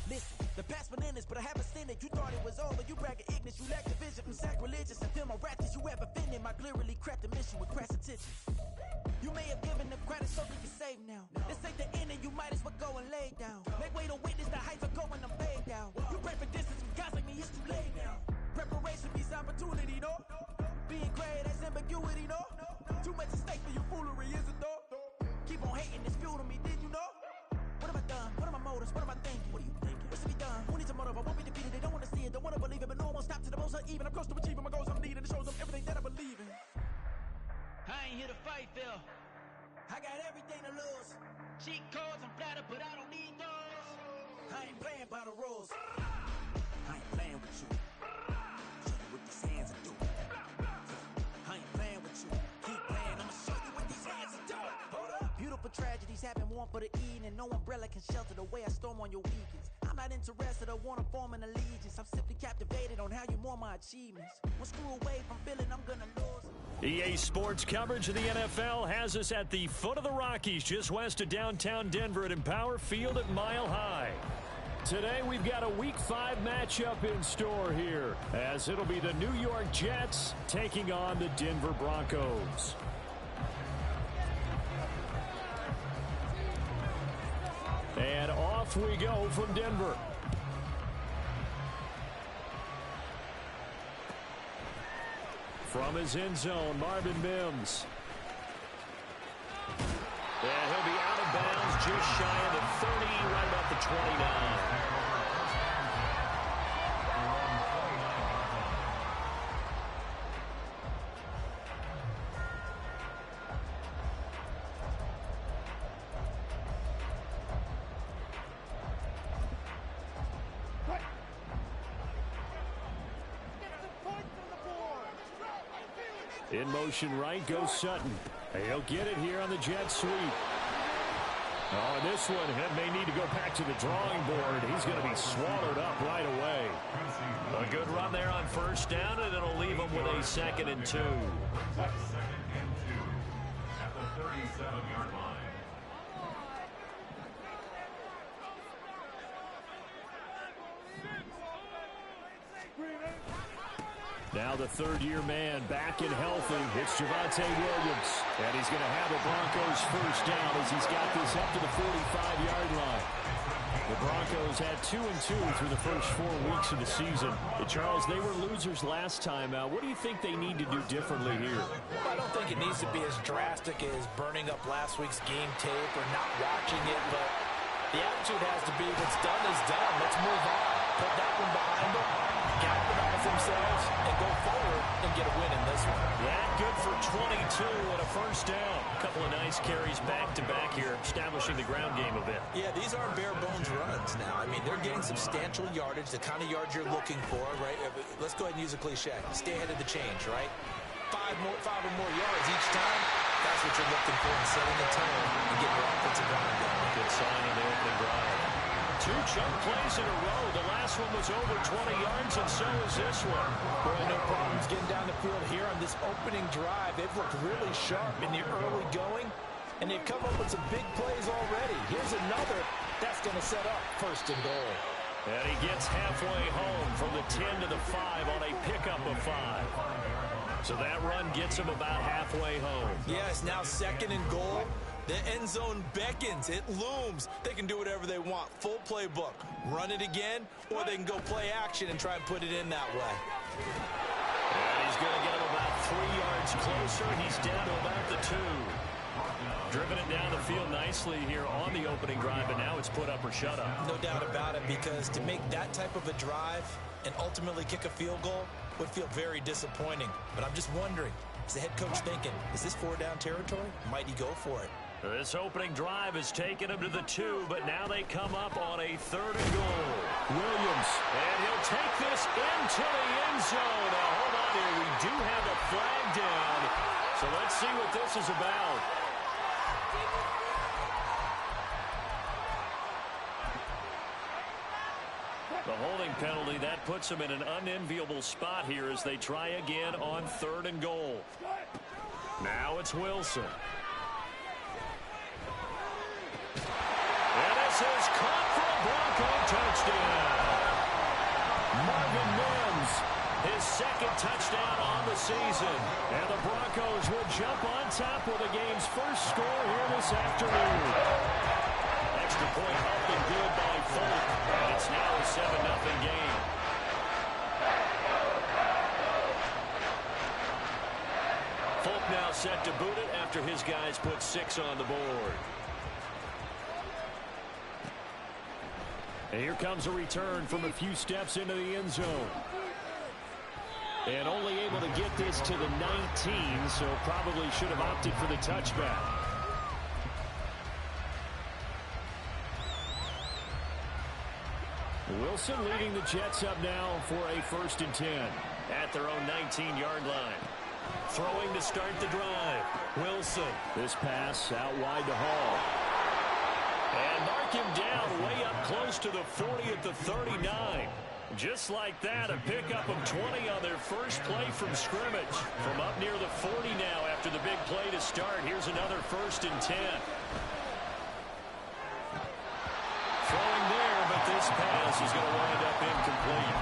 B: Listen, the past bananas, but I haven't seen it. You thought it was over, you bragging ignorance, you lack the vision from sacrilegious. I feel my ratchets, you ever offended my clearly crafted mission with crass intentions. You may have given them credit so they can save now. This ain't the end and you might as well go and lay down. Make way to witness the heights are going, I'm laid down. You pray for distance with guys like me, it's too late now. Preparation means opportunity, no? Being great, that's ambiguity, no? Too much at stake for your foolery, is it though? Keep on hating, it's fuel to me, did you know? What have I done? What are my motives? What am I thinking? What are you thinking? What's to be done? Who needs a motive? I won't be defeated. They don't want to see it, don't want to believe it, but no one won't stop to the most uneven. I'm close to achieving my goals. I'm needing to show them everything that I believe in. I ain't here to fight, Phil. I got everything to lose. Cheat codes, I'm flattered, but I don't need those. I ain't playing by the rules. I ain't playing with you. Show you what these hands are doing. I ain't playing with you. Keep playing, I'ma show you what these hands are doing. Hold up. Beautiful tragedies happen, one for the eating, and no umbrella can shelter the way I storm on your weekends. I'm not
L: not interested or want to form an allegiance. I'm simply captivated on how you more my achievements. One screw away from feeling I'm gonna lose.
C: EA Sports coverage of the NFL has us at the foot of the Rockies, just west of downtown Denver at Empower Field at Mile High. Today we've got a Week 5 matchup in store here, as it'll be the New York Jets taking on the Denver Broncos. And off we go from Denver. From his end zone, Marvin Mims. And he'll be out of bounds just shy of the 30, right about the 29. In motion right goes Sutton. He'll get it here on the jet sweep. Oh, and this one may need to go back to the drawing board. He's going to be swallowed up right away. A good run there on first down, and it'll leave him with a 2nd and 2.
M: Second and 2 at the 37-yard line.
C: Now the third-year man back and healthy. It's Javonte Williams. And he's going to have the Broncos first down as he's got this up to the 45-yard line. The Broncos had 2-2 through the first 4 weeks of the season. Charles, they were losers last time out. What do you think they need to do differently here?
E: Well, I don't think it needs to be as drastic as burning up last week's game tape or not watching it, but the attitude has to be what's done is done. Let's move on. Put that one behind them, galvanize themselves, and go forward and get a win in this one.
C: Yeah, good for 22 and a first down. A couple of nice carries back-to-back here, establishing the ground game a bit.
E: Yeah, these aren't bare-bones runs now. I mean, they're getting substantial yardage, the kind of yards you're looking for, right? Let's go ahead and use a cliche. Stay ahead of the change, right? 5 or more yards each time. That's what you're looking for in setting the tone and getting your offensive line going.
C: Good sign in the opening drive. 2 chunk plays in a row. The last one was over 20 yards, and so is this one.
E: Boy, no problems getting down the field here on this opening drive. They've looked really sharp in the early going, and they've come up with some big plays already. Here's another that's going to set up 1st and goal.
C: And he gets halfway home from the 10 to the 5 on a pickup of 5. So that run gets him about halfway home.
E: Yes, now 2nd and goal. The end zone beckons. It looms. They can do whatever they want. Full playbook. Run it again, or they can go play action and try and put it in that way.
C: And he's going to get him about 3 yards closer. He's down to about the 2. Driven it down the field nicely here on the opening drive, and now it's put up or shut up.
E: No doubt about it, because to make that type of a drive and ultimately kick a field goal would feel very disappointing. But I'm just wondering, is the head coach thinking, is this 4-down territory? Might he go for it?
C: This opening drive has taken him to the 2, but now they come up on a 3rd and goal. Williams, and he'll take this into the end zone. Now, hold on here. We do have a flag down, so let's see what this is about. The holding penalty, that puts him in an unenviable spot here as they try again on 3rd and goal. Now it's Wilson. And this is caught for a Bronco touchdown. Marvin Mims, his 2nd touchdown on the season. And the Broncos will jump on top with the game's first score here this afternoon. Extra point up and good by Folk, and it's now a 7-0 game. Folk now set to boot it after his guys put 6 on the board. And here comes a return from a few steps into the end zone. And only able to get this to the 19, so probably should have opted for the touchback. Wilson leading the Jets up now for a 1st and 10 at their own 19-yard line. Throwing to start the drive. Wilson. This pass out wide to Hall. And mark him down way up close to the 40 at the 39. Just like that, a pickup of 20 on their first play from scrimmage. From up near the 40 now after the big play to start. Here's another 1st and 10. Throwing there, but this pass is going to wind up incomplete.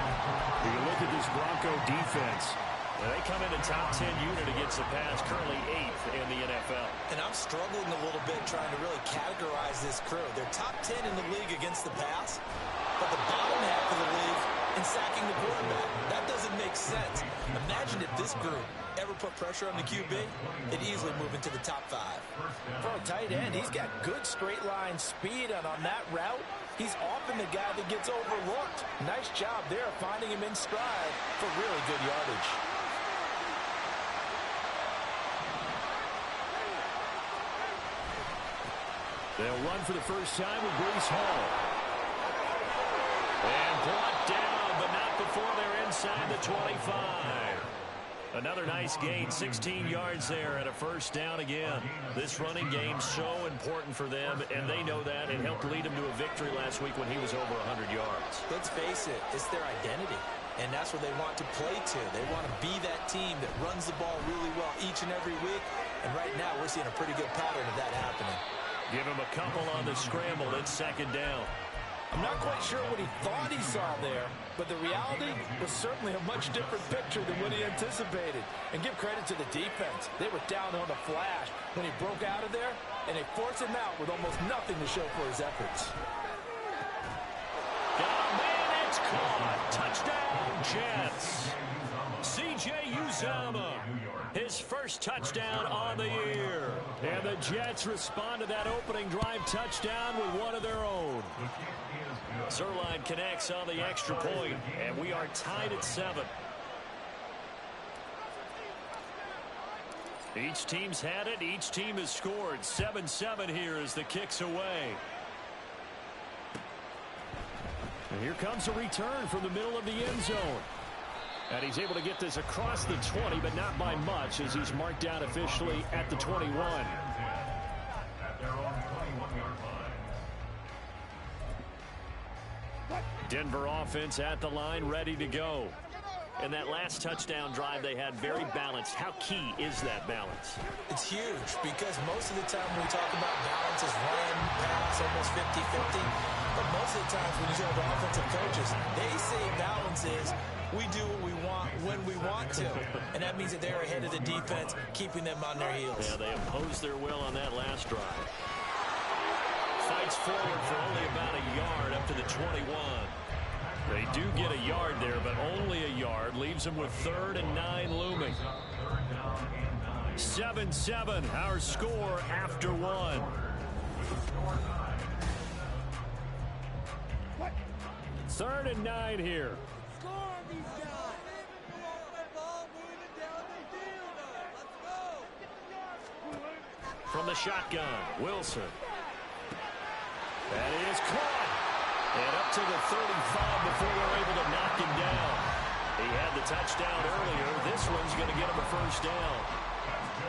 N: You look at this Bronco defense.
C: They come in a top 10 unit against the pass, currently 8th in the NFL.
E: And I'm struggling a little bit trying to really categorize this crew. They're top 10 in the league against the pass, but the bottom half of the league in sacking the quarterback. That doesn't make sense. Imagine if this group ever put pressure on the QB, they'd easily move into the top 5.
O: For a tight end, he's got good straight line speed, and on that route, he's often the guy that gets overlooked. Nice job there finding him in stride for really good yardage.
C: They'll run for the first time with Breece Hall. And brought down, but not before they're inside the 25. Another nice gain, 16 yards there and a first down again. This running game so important for them, and they know that. It helped lead them to a victory last week when he was over 100 yards.
O: Let's face it, it's their identity, and that's what they want to play to. They want to be that team that runs the ball really well each and every week, and right now we're seeing a pretty good pattern of that happening.
C: Give him a couple on the scramble. It's 2nd down.
O: I'm not quite sure what he thought he saw there, but the reality was certainly a much different picture than what he anticipated. And give credit to the defense. They were down on the flash when he broke out of there, and they forced him out with almost nothing to show for his efforts.
C: Got a man, it's caught. Touchdown, Jets. C.J. Uzomah, his first touchdown on the year. And the Jets respond to that opening drive touchdown with one of their own. Zerline connects on the extra point, and we are tied at 7. Each team's had it. Each team has scored. 7-7 here as the kick's away. And here comes a return from the middle of the end zone. And he's able to get this across the 20, but not by much, as he's marked down officially at the 21. Denver offense at the line, ready to go. And that last touchdown drive they had very balanced. How key is that balance?
O: It's huge because most of the time when we talk about balance is run, pass, almost 50-50. But most of the times when you talk about offensive coaches, they say balance is we do what we want when we want to. And that means that they're ahead of the defense, keeping them on their heels.
C: Yeah, they imposed their will on that last drive. Fights forward for only about a yard up to the 21. They do get a yard there, but only a yard. Leaves them with 3rd and 9 looming. 7-7, our score after 1. Third and 9 here. From the shotgun, Wilson. That is caught. And up to the 35 before they're able to knock him down. He had the touchdown earlier. This one's going to get him a first down.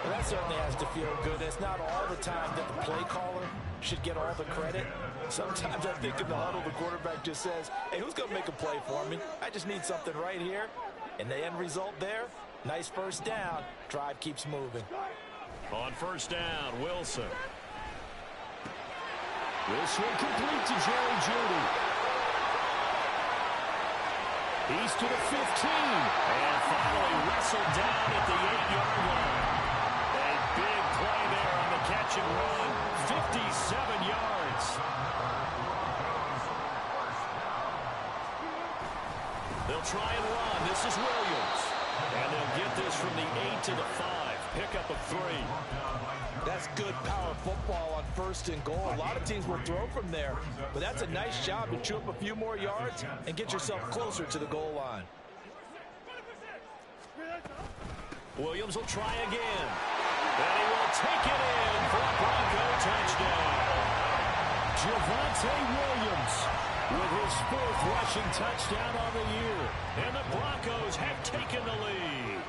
O: Well, that certainly has to feel good. It's not all the time that the play caller should get all the credit. Sometimes I think in the huddle, the quarterback just says, hey, who's going to make a play for me? I just need something right here. And the end result there, nice first down. Drive keeps moving.
C: On first down, Wilson. This one complete to Jerry Jeudy. He's to the 15. And finally wrestled down at the 8-yard line. A big play there on the catch and run. 57 yards. They'll try and run. This is Williams. And they'll get this from the 8 to the 5. Pickup of 3.
O: That's good power football on 1st and goal. A lot of teams will throw from there, but that's a nice job to chew up a few more yards and get yourself closer to the goal line.
C: Williams will try again. And he will take it in for a Bronco touchdown. Javonte Williams with his 4th rushing touchdown on the year. And the Broncos have taken the lead.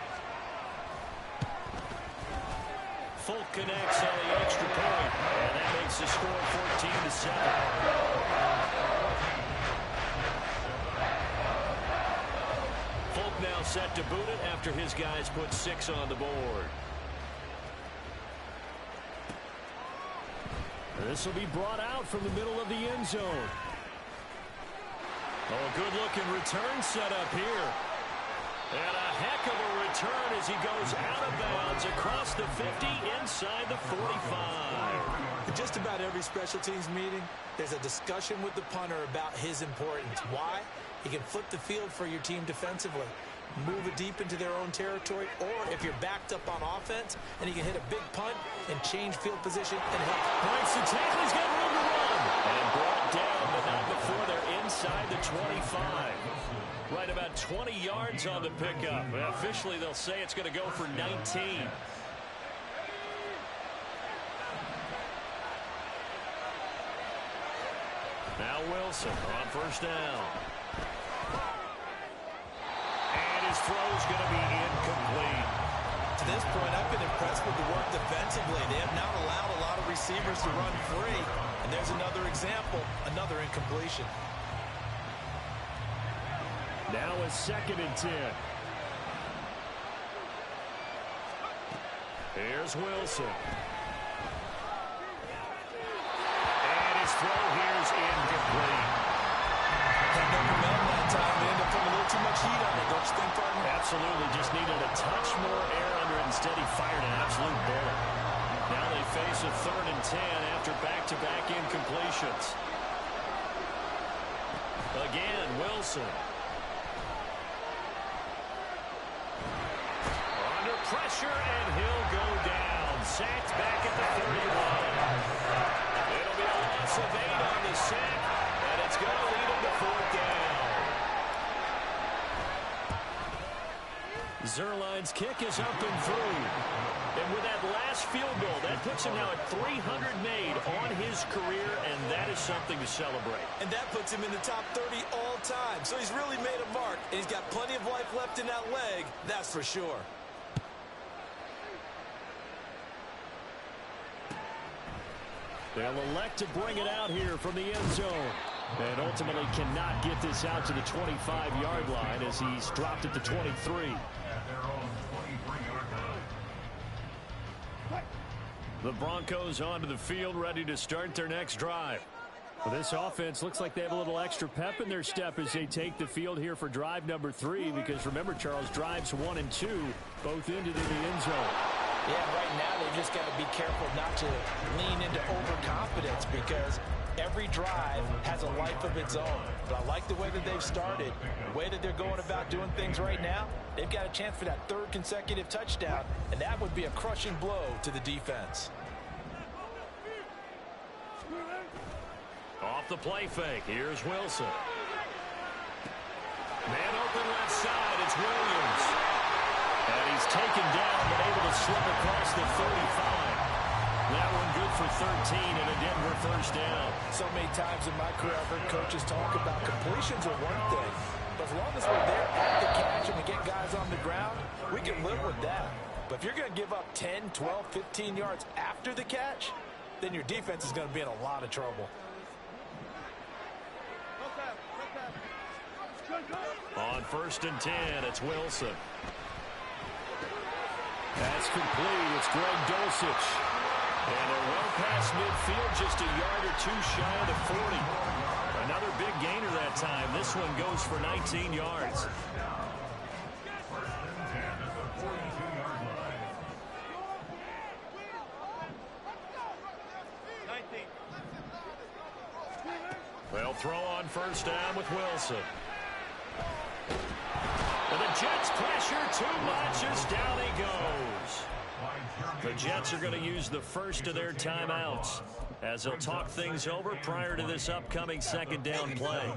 C: Folk connects on the extra point, and that makes It's the score 14-7. Folk now set to boot it after his guys put 6 on the board. This will be brought out from the middle of the end zone. Oh, a good-looking return set up here. And a heck of a return as he goes out of bounds across the 50 inside the 45.
E: In just about every special teams meeting, there's a discussion with the punter about his importance. Why? He can flip the field for your team defensively, move it deep into their own territory, or if you're backed up on offense, and he can hit a big punt and change field position and help.
C: Breaks the tackle, he's got room to run. And brought down, but not before they're inside the 25. Right about 20 yards on the pickup. Officially, they'll say it's going to go for 19. Now Wilson on first down. And his throw's going to be incomplete.
E: To this point, I've been impressed with the work defensively. They have not allowed a lot of receivers to run free. And there's another example, another incompletion.
C: Now a 2nd and 10. Here's Wilson. And his throw here is incomplete.
E: Had no momentum that time. They ended up putting a little too much heat on it, don't you think, partner?
C: Absolutely. Just needed a touch more air under it. Instead, he fired an absolute bullet. Now they face a 3rd and 10 after back-to-back incompletions. Again, Wilson. Under pressure, and he'll go down. Sacked back at the 31. It'll be a loss of 8 on the sack, and it's going to lead him to 4th down. Zerline's kick is up and through. And with that last field goal, that puts him now at 300 made on his career, and that is something to celebrate.
E: And that puts him in the top 30 all time. So he's really made a mark, and he's got plenty of life left in that leg, that's for sure.
C: They'll elect to bring it out here from the end zone. And ultimately cannot get this out to the 25-yard line as he's dropped at the 23. The Broncos onto the field, ready to start their next drive. Well, this offense looks like they have a little extra pep in their step as they take the field here for drive number 3. Because remember, Charles, drives 1 and 2 both into the end zone.
O: Yeah, right now they've just got to be careful not to lean into overconfidence because every drive has a life of its own. But I like the way that they've started, the way that they're going about doing things right now. They've got a chance for that 3rd consecutive touchdown, and that would be a crushing blow to the defense.
C: Off the play fake, here's Wilson. Man open left side, it's Williams. And he's taken down, but able to slip across the 35. That one good for 13 and a Denver first down.
O: So many times in my career I've heard coaches talk about completions are one thing, but as long as we're there at the catch and we get guys on the ground, we can live with that. But if you're going to give up 10, 12, 15 yards after the catch, then your defense is going to be in a lot of trouble.
C: On 1st and 10, it's Wilson. That's complete. It's Greg Dulcich. And they're well past midfield, just a yard or 2 shy of the 40. Another big gainer that time. This one goes for 19 yards. They'll throw on first down with Wilson. And the Jets pressure too much as down he goes. The Jets are going to use the first of their timeouts as they'll talk things over prior to this upcoming 2nd down play.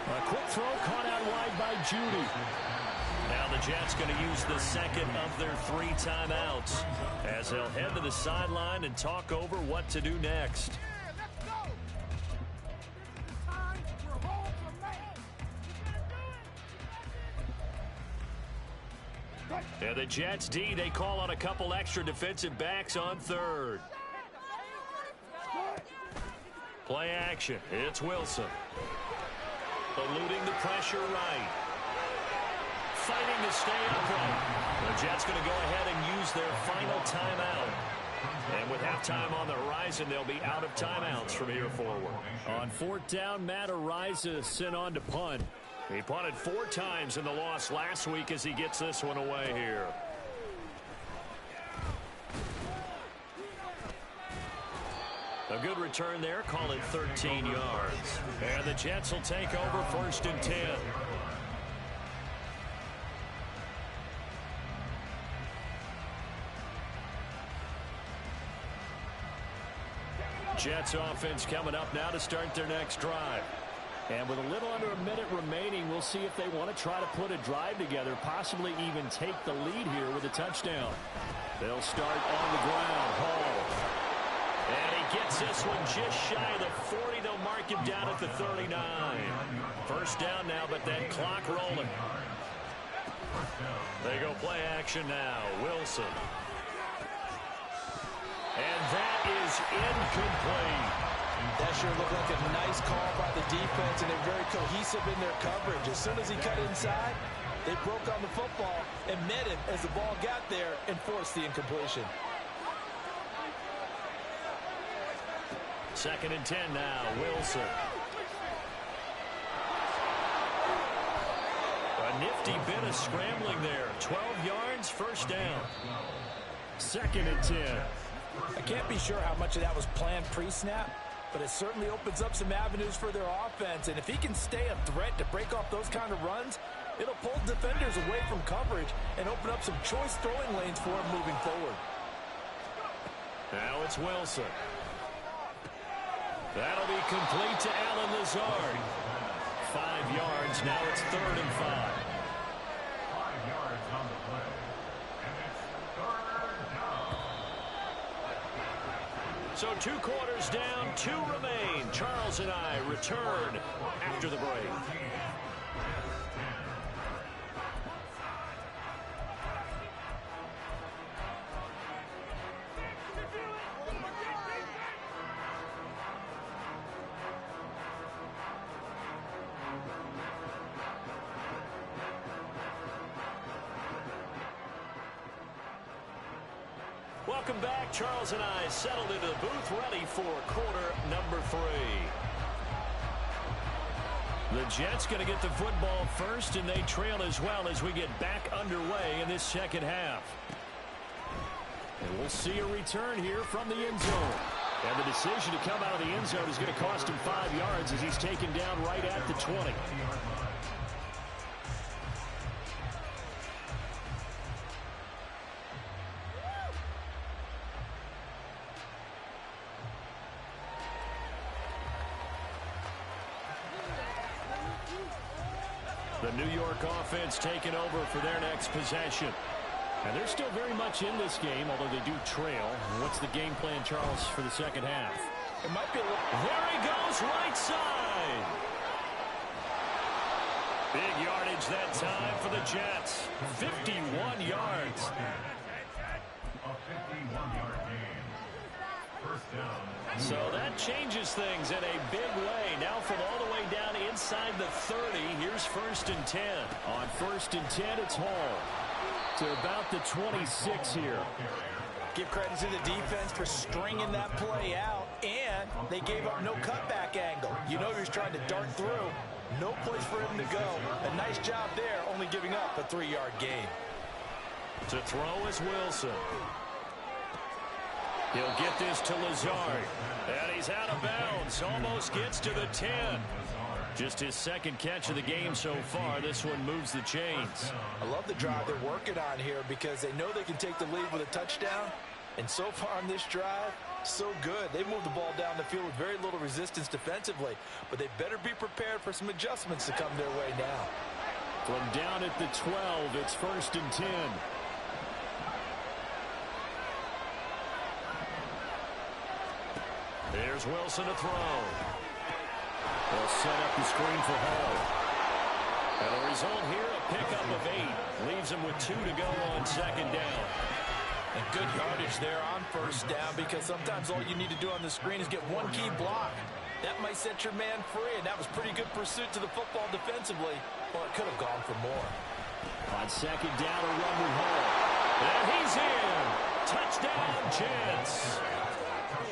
C: A quick throw caught out wide by Judy. Now the Jets going to use the 2nd of their 3 timeouts as they'll head to the sideline and talk over what to do next. And the Jets D, they call on a couple extra defensive backs on third. Play action. It's Wilson. Eluding the pressure right. Fighting to stay upright. The Jets going to go ahead and use their final timeout. And with halftime on the horizon, they'll be out of timeouts from here forward. On fourth down, Matt Araiza sent on to punt. He punted 4 times in the loss last week as he gets this one away here. A good return there, call it 13 yards. And the Jets will take over 1st and 10. Jets offense coming up now to start their next drive. And with a little under a minute remaining, we'll see if they want to try to put a drive together, possibly even take the lead here with a touchdown. They'll start on the ground. Hall. And he gets this one just shy of the 40. They'll mark him down at the 39. First down now, but that clock rolling. They go play action now. Wilson. And that is incomplete.
O: That sure looked like a nice call by the defense, and they're very cohesive in their coverage. As soon as he cut inside, they broke on the football and met him as the ball got there and forced the incompletion.
C: 2nd and 10 now. Wilson. A nifty bit of scrambling there. 12 yards, first down. 2nd and 10.
O: I can't be sure how much of that was planned pre-snap, but it certainly opens up some avenues for their offense. And if he can stay a threat to break off those kind of runs, it'll pull defenders away from coverage and open up some choice throwing lanes for him moving forward.
C: Now it's Wilson. That'll be complete to Allen Lazard. 5 yards. Now it's 3rd and 5.
M: 5 yards on the play. And it's 3rd down.
C: So 2 quarters down, 2 remain. Charles and I return after the break. Welcome back. Charles and I settled into the booth, ready for quarter number 3. The Jets going to get the football first, and they trail as well as we get back underway in this second half. And we'll see a return here from the end zone. And the decision to come out of the end zone is going to cost him 5 yards as he's taken down right at the 20. The New York offense taking over for their next possession. And they're still very much in this game, although they do trail. What's the game plan, Charles, for the second half?
O: It might be a little...
C: There he goes, right side. Big yardage that time for the Jets. 51 yards.
M: A 51-yard gain. First down.
C: So that changes things in a big way. Now from all the way down inside the 30, here's 1st and 10. On 1st and 10, it's Hall to about the 26 here.
O: Give credit to the defense for stringing that play out, and they gave up no cutback angle. You know he was trying to dart through. No place for him to go. A nice job there, only giving up a 3-yard gain.
C: To throw is Wilson. He'll get this to Lazard. And he's out of bounds. Almost gets to the 10. Just his 2nd catch of the game so far. This one moves the chains.
O: I love the drive they're working on here because they know they can take the lead with a touchdown. And so far on this drive, so good. They moved the ball down the field with very little resistance defensively. But they better be prepared for some adjustments to come their way now.
C: From down at the 12, it's 1st and 10. There's Wilson to throw. They'll set up the screen for Hall. And the result here, a pickup of 8. Leaves them with 2 to go on second down.
O: And good yardage there on first down, because sometimes all you need to do on the screen is get one key block. That might set your man free, and that was pretty good pursuit to the football defensively. Or it could have gone for more.
C: On second down, a run with Hall. And he's in. Touchdown, Jets.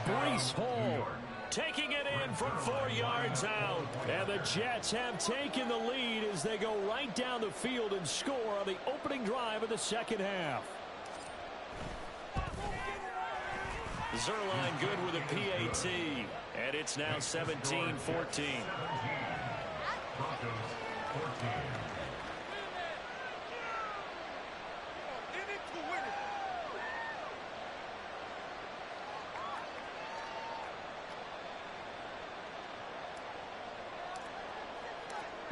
C: Breece Hall taking it in from 4 yards out. And the Jets have taken the lead as they go right down the field and score on the opening drive of the second half. Zerline good with a PAT. And it's now 17-14.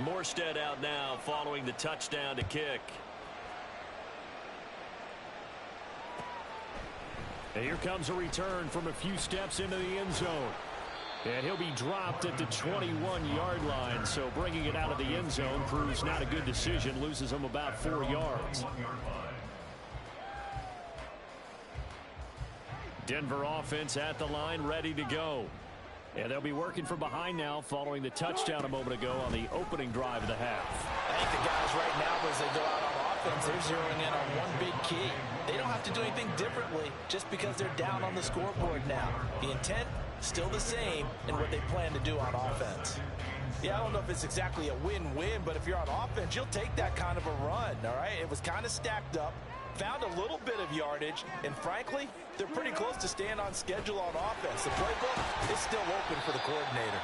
C: Morstead out now following the touchdown to kick. And here comes a return from a few steps into the end zone. And he'll be dropped at the 21-yard line. So bringing it out of the end zone proves not a good decision. Loses him about 4 yards. Denver offense at the line, ready to go. And they'll be working from behind now following the touchdown a moment ago on the opening drive of the half.
O: I think the guys right now, as they go out on offense, they're zeroing in on one big key. They don't have to do anything differently just because they're down on the scoreboard now. The intent, still the same in what they plan to do on offense. Yeah, I don't know if it's exactly a win-win, but if you're on offense, you'll take that kind of a run, all right? It was kind of stacked up. Found a little bit of yardage, and frankly, they're pretty close to staying on schedule on offense. The playbook is still open for the coordinator.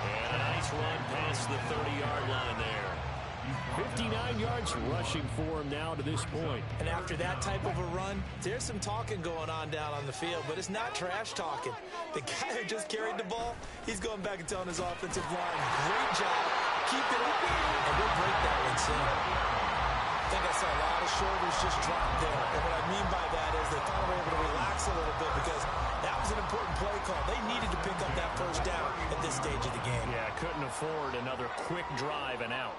C: And a nice run past the 30-yard line there. 59 yards rushing for him now to this point.
O: And after that type of a run, there's some talking going on down on the field, but it's not trash talking. The guy who just carried the ball, he's going back and telling his offensive line, great job, keep it up, and we'll break that one soon. I think I saw a lot of shoulders just drop there. And what I mean by that is they finally were able to relax a little bit because that was an important play call. They needed to pick up that first down at this stage of the game.
C: Yeah, couldn't afford another quick drive and out.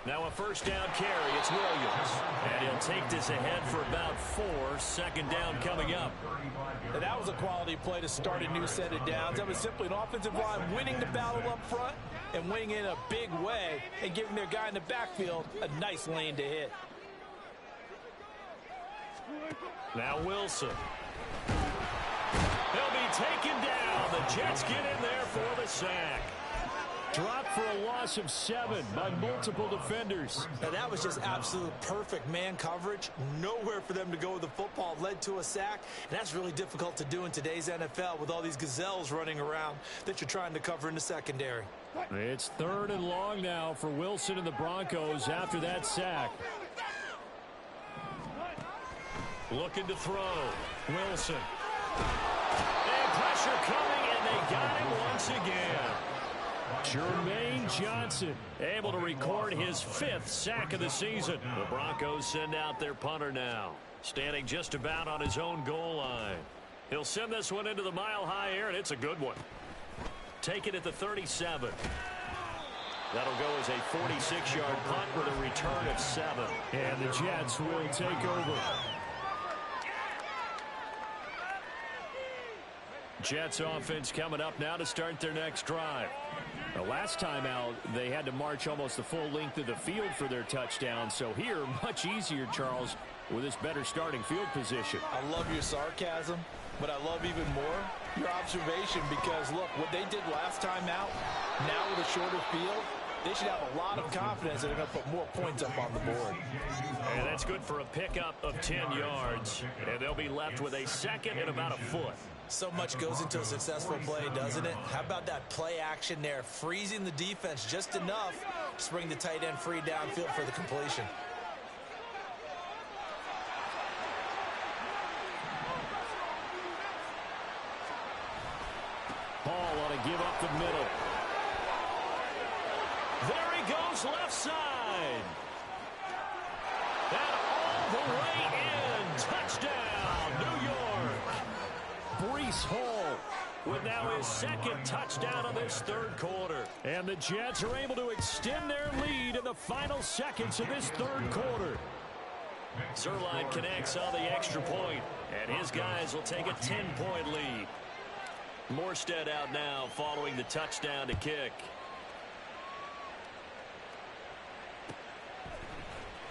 C: Now a first down carry. It's Williams. And he'll take this ahead for about 4. Second down coming up.
O: And that was a quality play to start a new set of downs. That was simply an offensive line winning the battle up front and winning in a big way and giving their guy in the backfield a nice lane to hit.
C: Now Wilson. He'll be taken down. The Jets get in there for the sack. Dropped for a loss of 7 by multiple defenders.
O: Now that was just absolute perfect man coverage. Nowhere for them to go with the football. Led to a sack. And that's really difficult to do in today's NFL with all these gazelles running around that you're trying to cover in the secondary.
C: It's 3rd and long now for Wilson and the Broncos after that sack. Looking to throw. Wilson. And pressure coming, and they got him once again. Jermaine Johnson able to record his 5th sack of the season. The Broncos send out their punter now, standing just about on his own goal line. He'll send this one into the mile-high air, and it's a good one. Take it at the 37. That'll go as a 46-yard punt with a return of 7. And the Jets will take over. Jets offense coming up now to start their next drive. The last time out, they had to march almost the full length of the field for their touchdown. So here, much easier, Charles, with this better starting field position.
O: I love your sarcasm, but I love even more your observation because, look, what they did last time out, now with a shorter field, they should have a lot of confidence that they're going to put more points up on the board.
C: And that's good for a pickup of 10 yards. And they'll be left with a second and about a foot.
O: So much goes into a successful play, doesn't it? How about that play action there, freezing the defense just enough to bring the tight end free downfield for the completion.
C: Ball ought to give up the middle. There he goes, left side. And all the way in. Touchdown, New York. Breece Hall with now his second touchdown of this third quarter. And the Jets are able to extend their lead in the final seconds of this third quarter. Zerline connects on the extra point, and his guys will take a 10-point lead. Morstead out now following the touchdown to kick.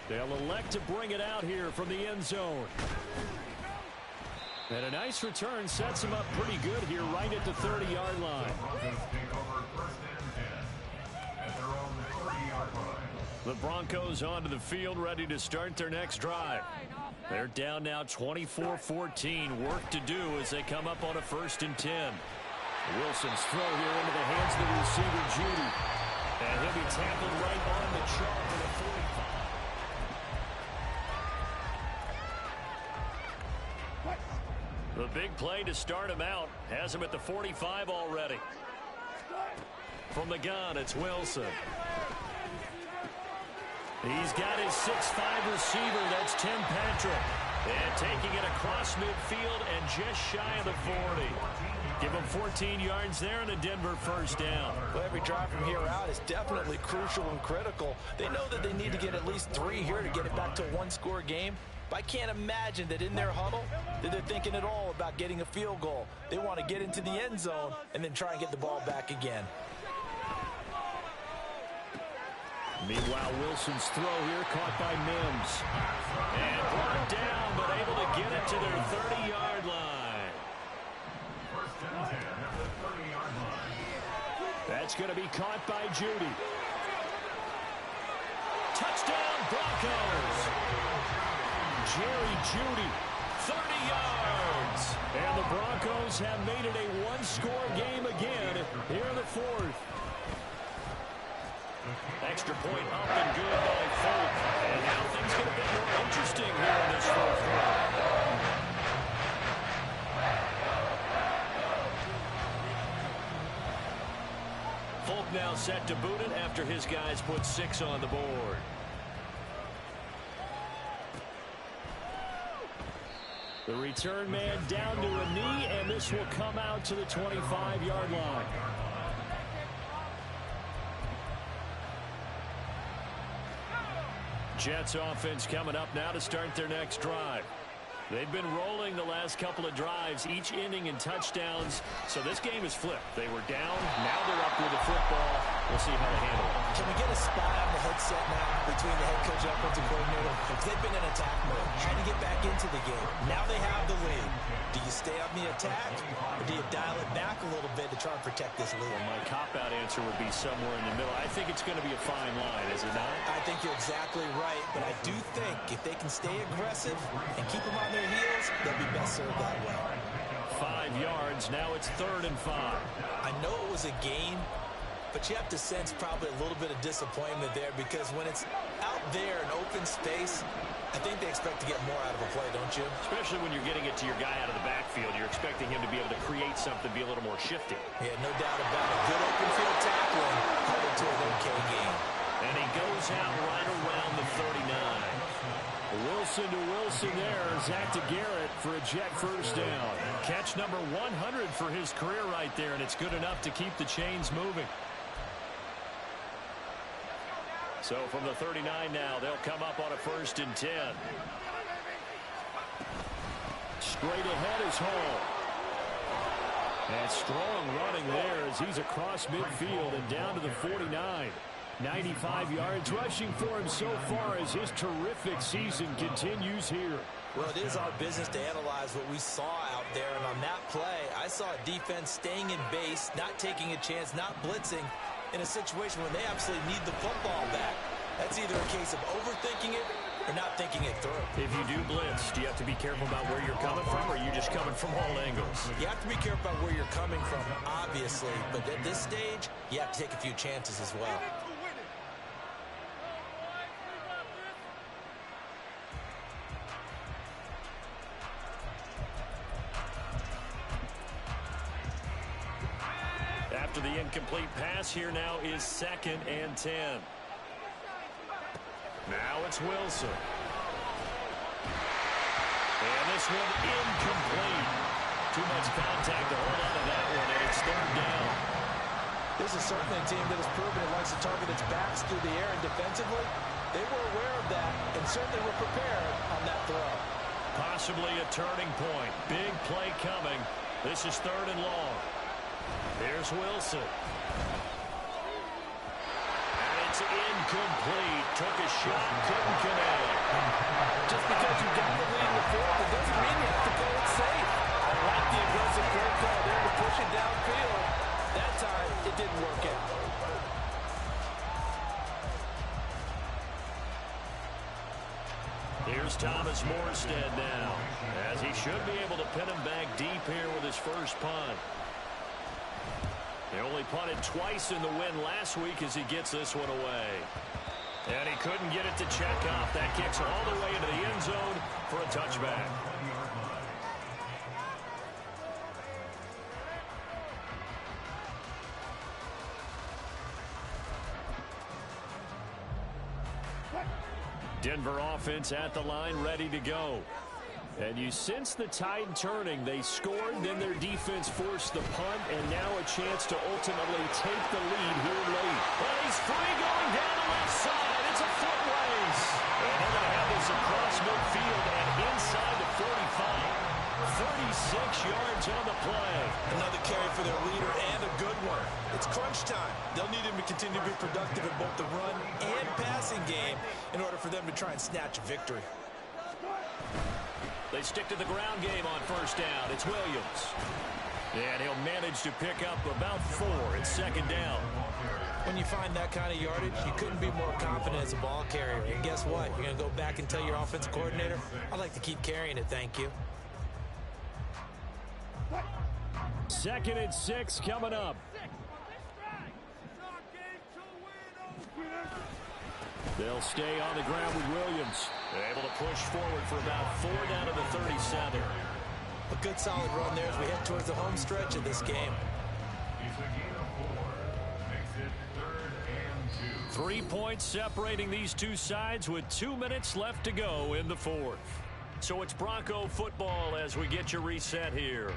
C: They'll elect to bring it out here from the end zone. And a nice return sets him up pretty good here right at the 30-yard line. The Broncos onto the field, ready to start their next drive. They're down now 24-14. Work to do as they come up on a 1st and 10. Wilson's throw here into the hands of the receiver, Judy. And he'll be tackled right on the chalk for the 45. The big play to start him out has him at the 45 already. From the gun, it's Wilson. He's got his 6'5 receiver, that's Tim Patrick. And taking it across midfield and just shy of the 40. Give him 14 yards there and a Denver 1st down.
O: Well, every drive from here out is definitely crucial and critical. They know that they need to get at least 3 here to get it back to a one-score game. But I can't imagine that in their huddle that they're thinking at all about getting a field goal. They want to get into the end zone and then try and get the ball back again.
C: Meanwhile, Wilson's throw here caught by Mims. And brought down, but able to get it to their 30-yard line. That's going to be caught by Judy. Touchdown, Broncos. Jerry Judy, 30 yards. And the Broncos have made it a one-score game again here in the 4th. Extra point up and good by Folk. And now things get a bit more interesting here in this 4th quarter. Folk now set to boot it after his guys put 6 on the board. The return man down to a knee, and this will come out to the 25-yard line. Jets offense coming up now to start their next drive. They've been rolling the last couple of drives, each ending in touchdowns, so this game is flipped. They were down, now they're up with the football. We'll see how they handle it.
O: Can we get a spy on the headset now between the head coach and offensive coordinator? Because they've been in attack mode, trying to get back into the game. Now they have the lead. Do you stay on the attack, or do you dial it back a little bit to try and protect this lead?
C: Well, my cop-out answer would be somewhere in the middle. I think it's going to be a fine line, is it not?
O: I think you're exactly right, but I do think if they can stay aggressive and keep them on their heels, they'll be best served that way.
C: 5 yards, now it's 3rd and 5.
O: I know it was a gain, but you have to sense probably a little bit of disappointment there because when it's out there in open space, I think they expect to get more out of a play, don't you?
C: Especially when you're getting it to your guy out of the backfield. You're expecting him to be able to create something, be a little more shifty.
O: Yeah, no doubt about it. Good open field tackling, held it to an okay game.
C: And he goes out right around the 39. Wilson to Wilson there. Zach to Garrett for a Jet 1st down. Catch number 100 for his career right there, and it's good enough to keep the chains moving. So from the 39 now, they'll come up on a 1st and 10. Straight ahead is Hall. And strong running there as he's across midfield and down to the 49. 95 yards rushing for him so far as his terrific season continues here.
O: Well, it is our business to analyze what we saw out there, and on that play, I saw a defense staying in base, not taking a chance, not blitzing, in a situation where they absolutely need the football back. That's either a case of overthinking it or not thinking it through.
C: If you do blitz, do you have to be careful about where you're coming from, or are you just coming from all angles?
O: You have to be careful about where you're coming from, obviously, but at this stage, you have to take a few chances as well.
C: After the incomplete pass, here now is 2nd and 10. Now it's Wilson. And this one incomplete. Too much contact to hold on to that one.
E: This is certainly a team that has proven it likes to target its backs through the air, and defensively, they were aware of that and certainly were prepared on that throw.
C: Possibly a turning point. Big play coming. This is 3rd and long. Here's Wilson. And it's incomplete. Took a shot, couldn't connect.
O: Just because you got the lead in the fourth, it doesn't mean you have to play it safe. I like the aggressive play call there to push it downfield. That time, it didn't work out.
C: Here's Thomas Morstead now, as he should be able to pin him back deep here with his first punt. They only punted twice in the win last week as he gets this one away. And he couldn't get it to check off. That kicks all the way into the end zone for a touchback. Denver offense at the line, ready to go. And you sense the tide turning. They scored, then their defense forced the punt, and now a chance to ultimately take the lead here late. But he's free going down the left side. It's a foot race. And they're going to have this across midfield and inside the 45. 36 yards on the play.
E: Another carry for their leader and a good one. It's crunch time. They'll need him to continue to be productive in both the run and passing game in order for them to try and snatch a victory.
C: They stick to the ground game on first down. It's Williams. And he'll manage to pick up about 4 at second down.
E: When you find that kind of yardage, you couldn't be more confident as a ball carrier. And guess what? You're going to go back and tell your offensive coordinator, I'd like to keep carrying it, thank you.
C: 2nd and 6 coming up. They'll stay on the ground with Williams. They're able to push forward for about 4 down to the 37.
E: A good solid run there as we head towards the home stretch of this game.
C: 3 points separating these two sides with 2 minutes left to go in the 4th. So it's Bronco football as we get your reset here.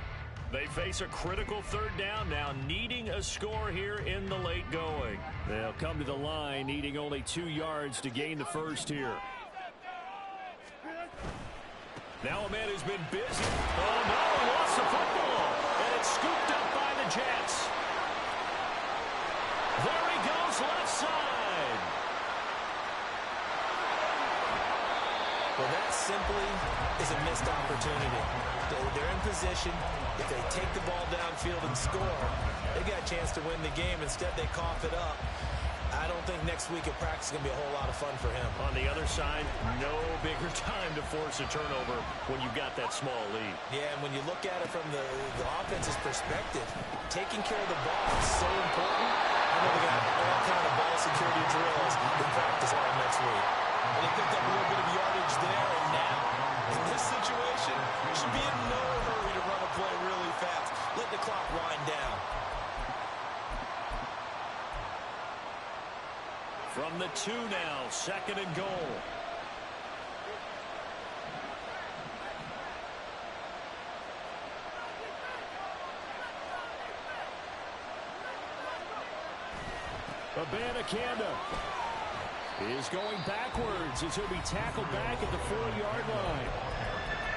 C: They face a critical 3rd down now, needing a score here in the late going. They'll come to the line, needing only 2 yards to gain the first here. Now a man who's been busy. Oh, no, he lost the football. And it's scooped up by the Jets. There he goes, left side.
E: Well, that simply is a missed opportunity. They're in position. If they take the ball downfield and score, they got a chance to win the game. Instead, they cough it up. I don't think next week at practice is going to be a whole lot of fun for him.
C: On the other side, no bigger time to force a turnover when you've got that small lead.
E: Yeah, and when you look at it from the offense's perspective, taking care of the ball is so important. I know they got all kind of ball security drills in practice all next week. And they picked up a little bit of yardage there, and now, in this situation, you should be in no hurry to run a play really fast. Let the clock wind down.
C: From the 2 now, 2nd and goal. Abanikanda is going backwards as he'll be tackled back at the 4-yard line.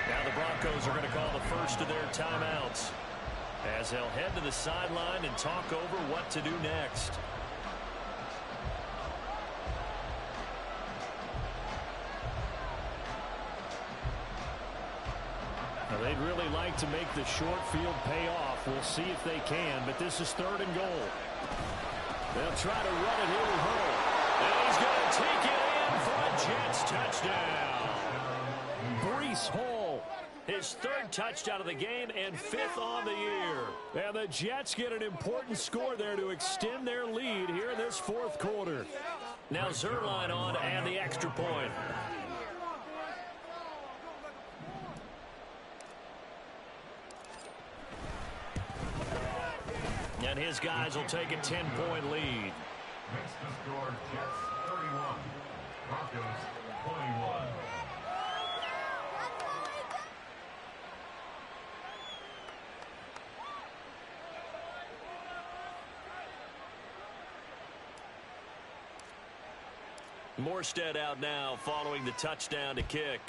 C: Now the Broncos are going to call the first of their timeouts as they'll head to the sideline and talk over what to do next. Now they'd really like to make the short field pay off. We'll see if they can, but this is 3rd and goal. They'll try to run it here with Hurl. And he's going to take it in for a Jets touchdown. Breece Hall, his 3rd touchdown of the game and 5th on the year. And the Jets get an important score there to extend their lead here in this 4th quarter. Now Zerline on and the extra point. And his guys will take a 10-point lead.
M: Makes the score Jets 31, Broncos 21.
C: Morstead out now following the touchdown to kick.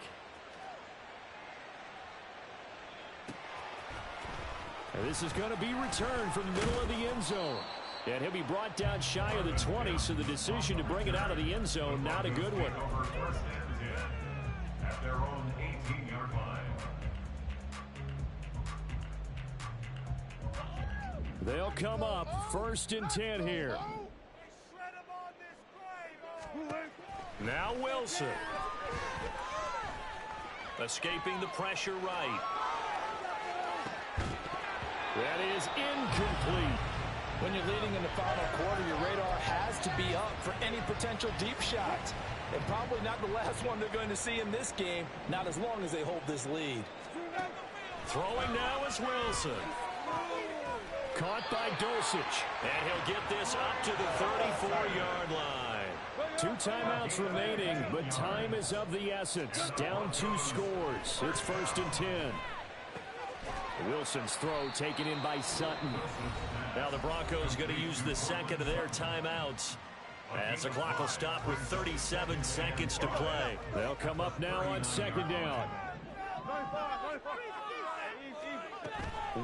C: And this is going to be returned from the middle of the end zone. And he'll be brought down shy of the 20, so the decision to bring it out of the end zone, not a good one.
M: At their own 18-yard line.
C: They'll come up 1st and 10 here. Now Wilson. Escaping the pressure right. That is incomplete.
O: When you're leading in the final quarter, your radar has to be up for any potential deep shots. And probably not the last one they're going to see in this game, not as long as they hold this lead.
C: Throwing now is Wilson. Caught by Dulcich. And he'll get this up to the 34-yard line. 2 timeouts remaining, but time is of the essence. Down 2 scores. It's 1st and 10. Wilson's throw taken in by Sutton. Now the Broncos going to use the second of their timeouts, as the clock will stop with 37 seconds to play. They'll come up now on 2nd down.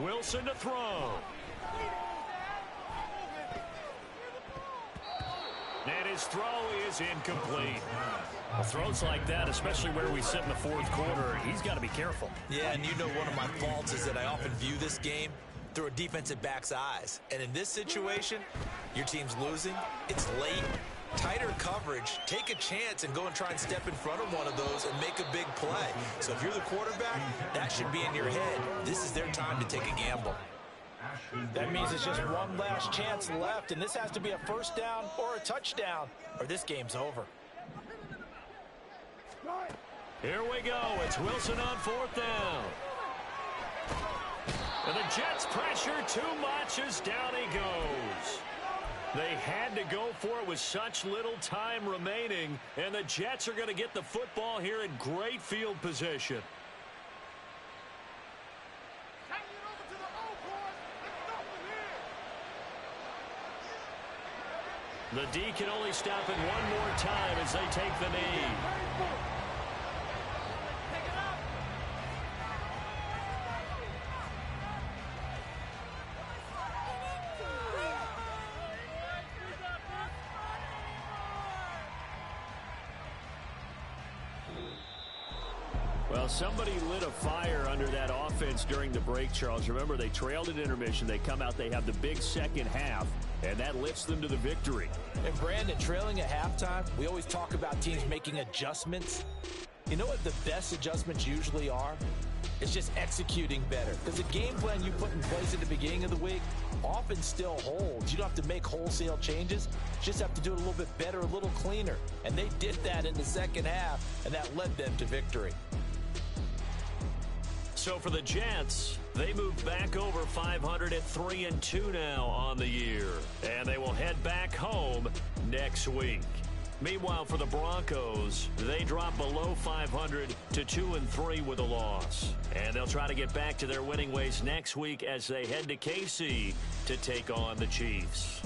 C: Wilson to throw. And his throw is incomplete. Well, throws like that, especially where we sit in the 4th quarter, he's got to be careful.
E: Yeah, and you know one of my faults is that I often view this game through a defensive back's eyes. And in this situation, your team's losing, it's late, tighter coverage, take a chance and go and try and step in front of one of those and make a big play. So if you're the quarterback, that should be in your head. This is their time to take a gamble.
O: That means it's just one last chance left, and this has to be a 1st down or a touchdown, or this game's over.
C: Here we go. It's Wilson on 4th down. And the Jets pressure too much as down he goes. They had to go for it with such little time remaining, and the Jets are going to get the football here in great field position. The D can only stop it one more time as they take the knee. Well, somebody lit a fire under that offense during the break, Charles. Remember, they trailed at intermission. They come out, they have the big second half, and that lifts them to the victory.
O: And, Brandon, trailing at halftime, we always talk about teams making adjustments. You know what the best adjustments usually are? It's just executing better. Because the game plan you put in place at the beginning of the week often still holds. You don't have to make wholesale changes. You just have to do it a little bit better, a little cleaner. And they did that in the second half, and that led them to victory.
C: So for the Jets, they move back over 500 at 3-2 now on the year. And they will head back home next week. Meanwhile, for the Broncos, they drop below 500 to 2-3 with a loss. And they'll try to get back to their winning ways next week as they head to KC to take on the Chiefs.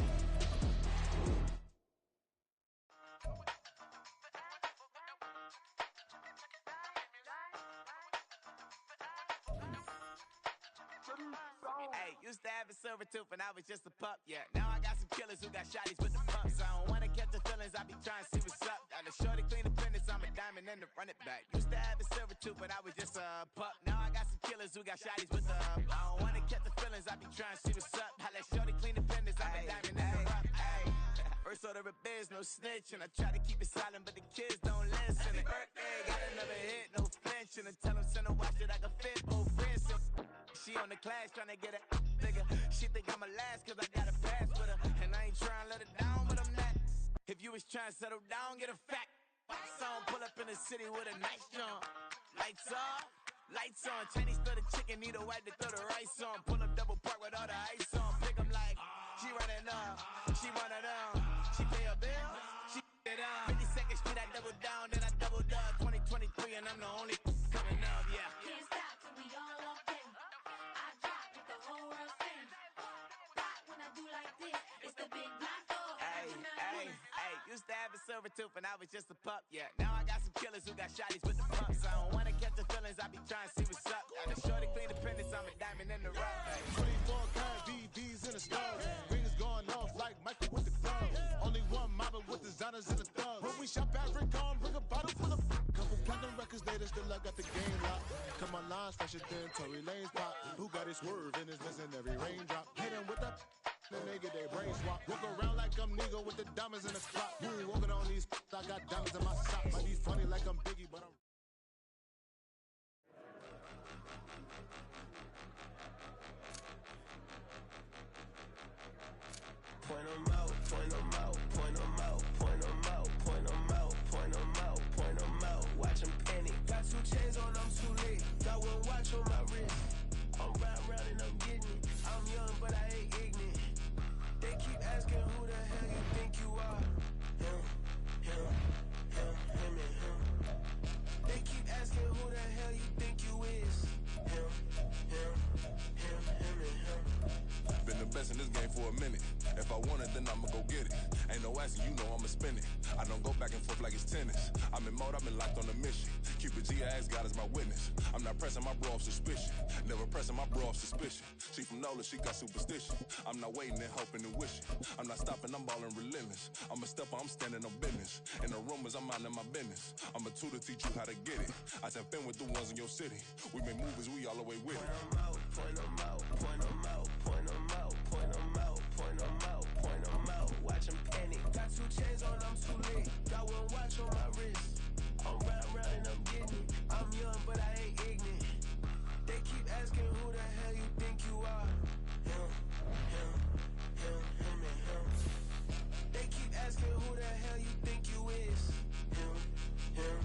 H: Hey, used to have a silver tooth when I was just a pup, yeah. Now I got some killers who got shotties with the pumps. I don't wanna catch the feelings, I be trying to see what's up. Got a shorty clean the fitness, I'm a diamond and to run it back. Used to have a silver tooth when I was just a pup. Now I got some killers who got shotties with the I don't wanna catch the feelings, I be trying to see what's up. I let shorty clean the fitness, I'm a diamond and to run it. First order of biz, no snitch, and I try to keep it silent, but the kids don't listen. And birthday, got another hit, no flinch, and I tell them send a watch that I can fit both wrists. She on the class trying to get a nigga. She think I'm a last cause I got a pass with her. And I ain't trying to let her down, but I'm not. If you was trying to settle down, get a fact. Song pull up in the city with a nice jump. Lights off, lights on. Chinese throw the chicken, need a wipe to throw the rice on. Pull up double park with all the ice on. Pick 'em like, she running up, she running down. She pay her bills, she it up. 52nd Street, I double down, then I doubled up. 2023 and I'm the only coming up, yeah.
I: Can't stop till we all up in. I drop with the whole world spin. Rock when I do like this, it's the big block door.
H: Hey, Used to have a silver tooth and I was just a pup, yeah. Now I got some killers who got shotties with the pumps. I don't wanna catch the feelings, I be trying to see what's up. Got a shorty clean the pennies, I'm a diamond in the rough.
K: 24 karat VVs in the stars. Rings going off like Michael with the club. Only one mobbing with designers in the thug. When we shop African, bring a bottle full of couple platinum records later, still I got the game locked. Cut my lines fresher than Tory Lane's pop. Who got his swerve and is missing every raindrop. Hit him with the then they get their brain swap. Walk around like I'm nigga with the diamonds in the clock. You ain't walking on these, I got diamonds in my sock. Might be funny like I'm Biggie, but I'm...
H: Point 'em out, point 'em out, point 'em out, point 'em out, point 'em out, point 'em out, point 'em out. Watch 'em panic. Got 2 chains on, I'm too late. Got 1 watch on my wrist. I'm riding round and I'm getting it. I'm young, but I ain't ignorant. They keep asking who the hell you think you are. Him, him, him, him, and him. They keep asking who the hell you think you is. Him, him, him, him, and him.
P: Been the best in this game for a minute. If I want it, then I'ma go get it. Ain't no asking, you know I'ma spin it. I don't go back and forth like it's tennis. I'm in mode, I've been locked on a mission. Cupid G, I ask God as my witness. I'm not pressing my bro off suspicion. Never pressing my bro off suspicion. She from Nola, she got superstition. I'm not waiting and hoping and wishing. I'm not stopping, I'm balling relentless. I'm a stepper, I'm standing on business. In the rumors, I'm minding my business. I'm a tutor, teach you how to get it. I tap in with the ones in your city. We make movies, we all the way with it.
H: Point 'em out, point 'em out, point 'em out, point 'em out, point 'em out, point 'em out. Watch 'em panic. Got 2 chains on, I'm too late. Got 1 watch on my wrist. I'm riding round and I'm getting it. I'm young, but I ain't ignorant. They keep asking who the hell you think you are. Him, him, him, him, and him. They keep asking who the hell you think you is. Him, him,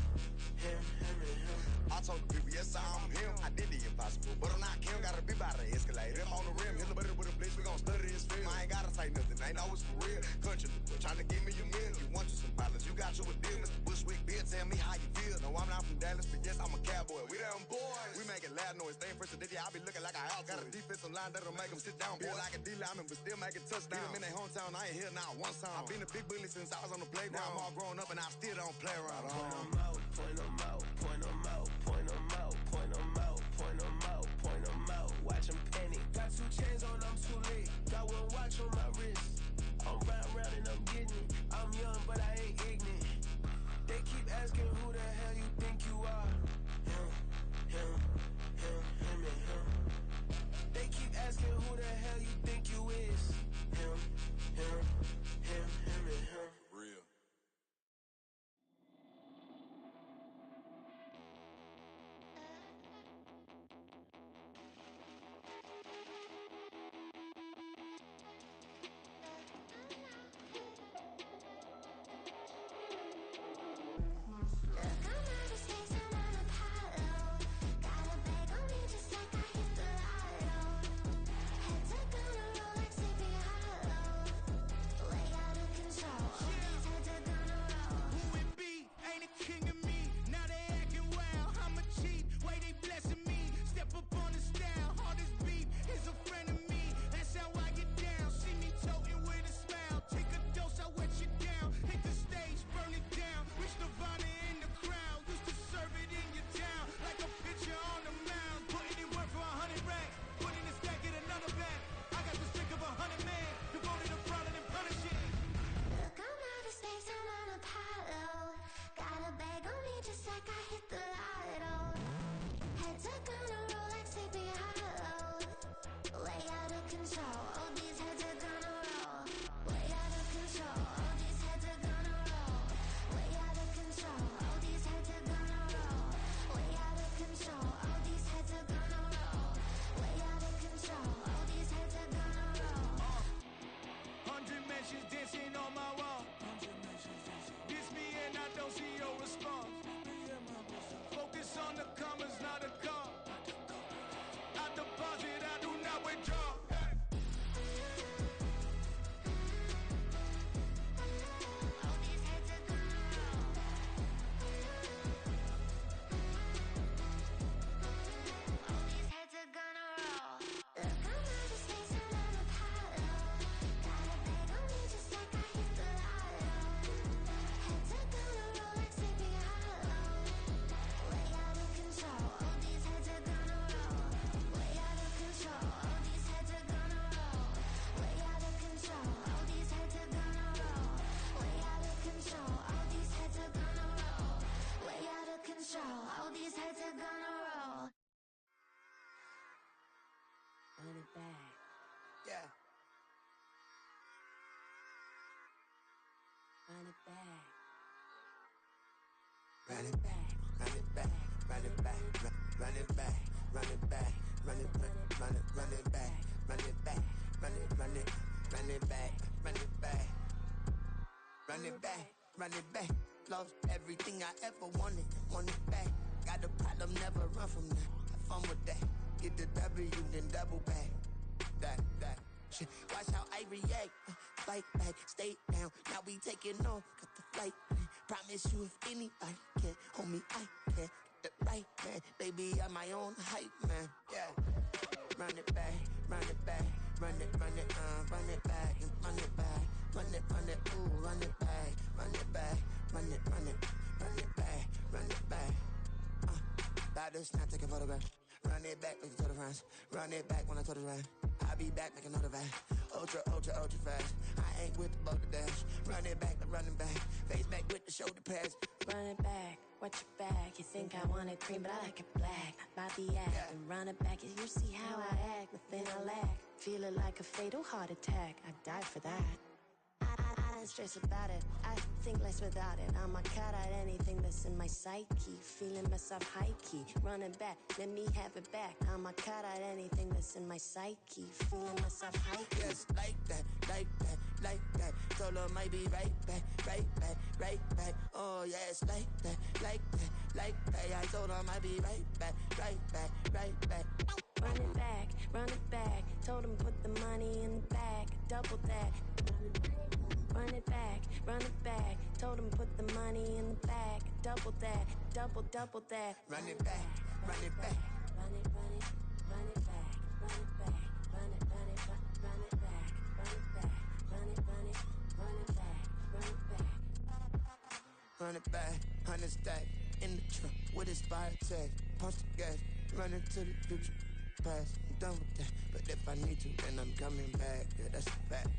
H: him, him, and him.
Q: I told the people, yes, I'm him. I did the impossible, but I'm not Kim. Gotta be by the escalator. If on the rim, hit the butter with a blitz, we gon' study this film. I ain't gotta say nothing, ain't know it's for real. Country, trying to give me a meal. You want you some violence, you got you a deal. Mr. Bushwick, Bill, tell me how you feel. No, I'm not from Dallas, but yes, I'm a cowboy. We them boys. We making loud noise, staying first today. I be looking like a house. Got a defensive line that'll make them sit down. Feel like a D-lineman, but still making touchdowns. Beat them in their hometown, I ain't here not one time. I've been a big bully since I was on the playground. Now I'm all grown up and I still don't play around. Point 'em out, point 'em out, point 'em out, point 'em out, point 'em out, point 'em out, point 'em out. Watch 'em panic. Got 2 chains on, I'm too late. Got 1 watch on my wrist. I'm riding round and I'm getting it. I'm young, but I ain't ignorant. They keep asking who the hell you think you are. Him, him, him, him, and him. They keep asking who the hell you think you is. Him, him, him, him, and him.
P: Real.
J: run it back, run it back, run it back, run it back, run it back, run it back, run it back, run it back, run it back, run it back, run it back, run it back. Lost everything I ever wanted, want it back. Got a problem, never run from that. Have fun with that. Get the W, then double back. That shit. Watch how I react. Fight back, stay down. Now we taking off. Got the flight plan. Promise you, if anybody can, homie, I can. Get the right man, baby, I'm my own hype man. Yeah. Run it back, run it back, run it back, and run it back, run it, ooh, run it back, run it back, run it back, run it back. About to snap, take a photograph. Run it back, make it to the friends. Run it back when I told it right. I'll be back, make another back. Ultra fast. I ain't with the boulder dash. Run it back, running back. Face back with the shoulder pads.
I: Run it back, watch your back. You think I want it cream, but I like it black. About the act, and run it back. You see how I act, nothing I lack. Feel it like a fatal heart attack. I'd die for that. I don't stress about it. I think less without it. I'ma cut out anything that's in my psyche. Feeling myself high key. Running back, let me have it back. I'ma cut out anything that's in my psyche. Feeling myself high key.
J: Yes, like that, like that, like that. Told her might be right back, right back, right back. Oh yes, like that, like that, like that. I told her might be right back, right back, right back.
I: Run it back, run it back. Told him put the money in the bag. Double that. Run it back, run it back. Told him put the money in the bag. Double that, double that.
J: Run it back, run it back.
I: Run it, run it, run it back. Run it back, run it, run it, run it back. Run it back, run it, run it, run it back. Run it back.
J: Run it back, 100 stack in the trunk with his fire tag. Punch the gas, running to the future. Past, I'm done with that. But if I need to, then I'm coming back. Yeah, that's a fact.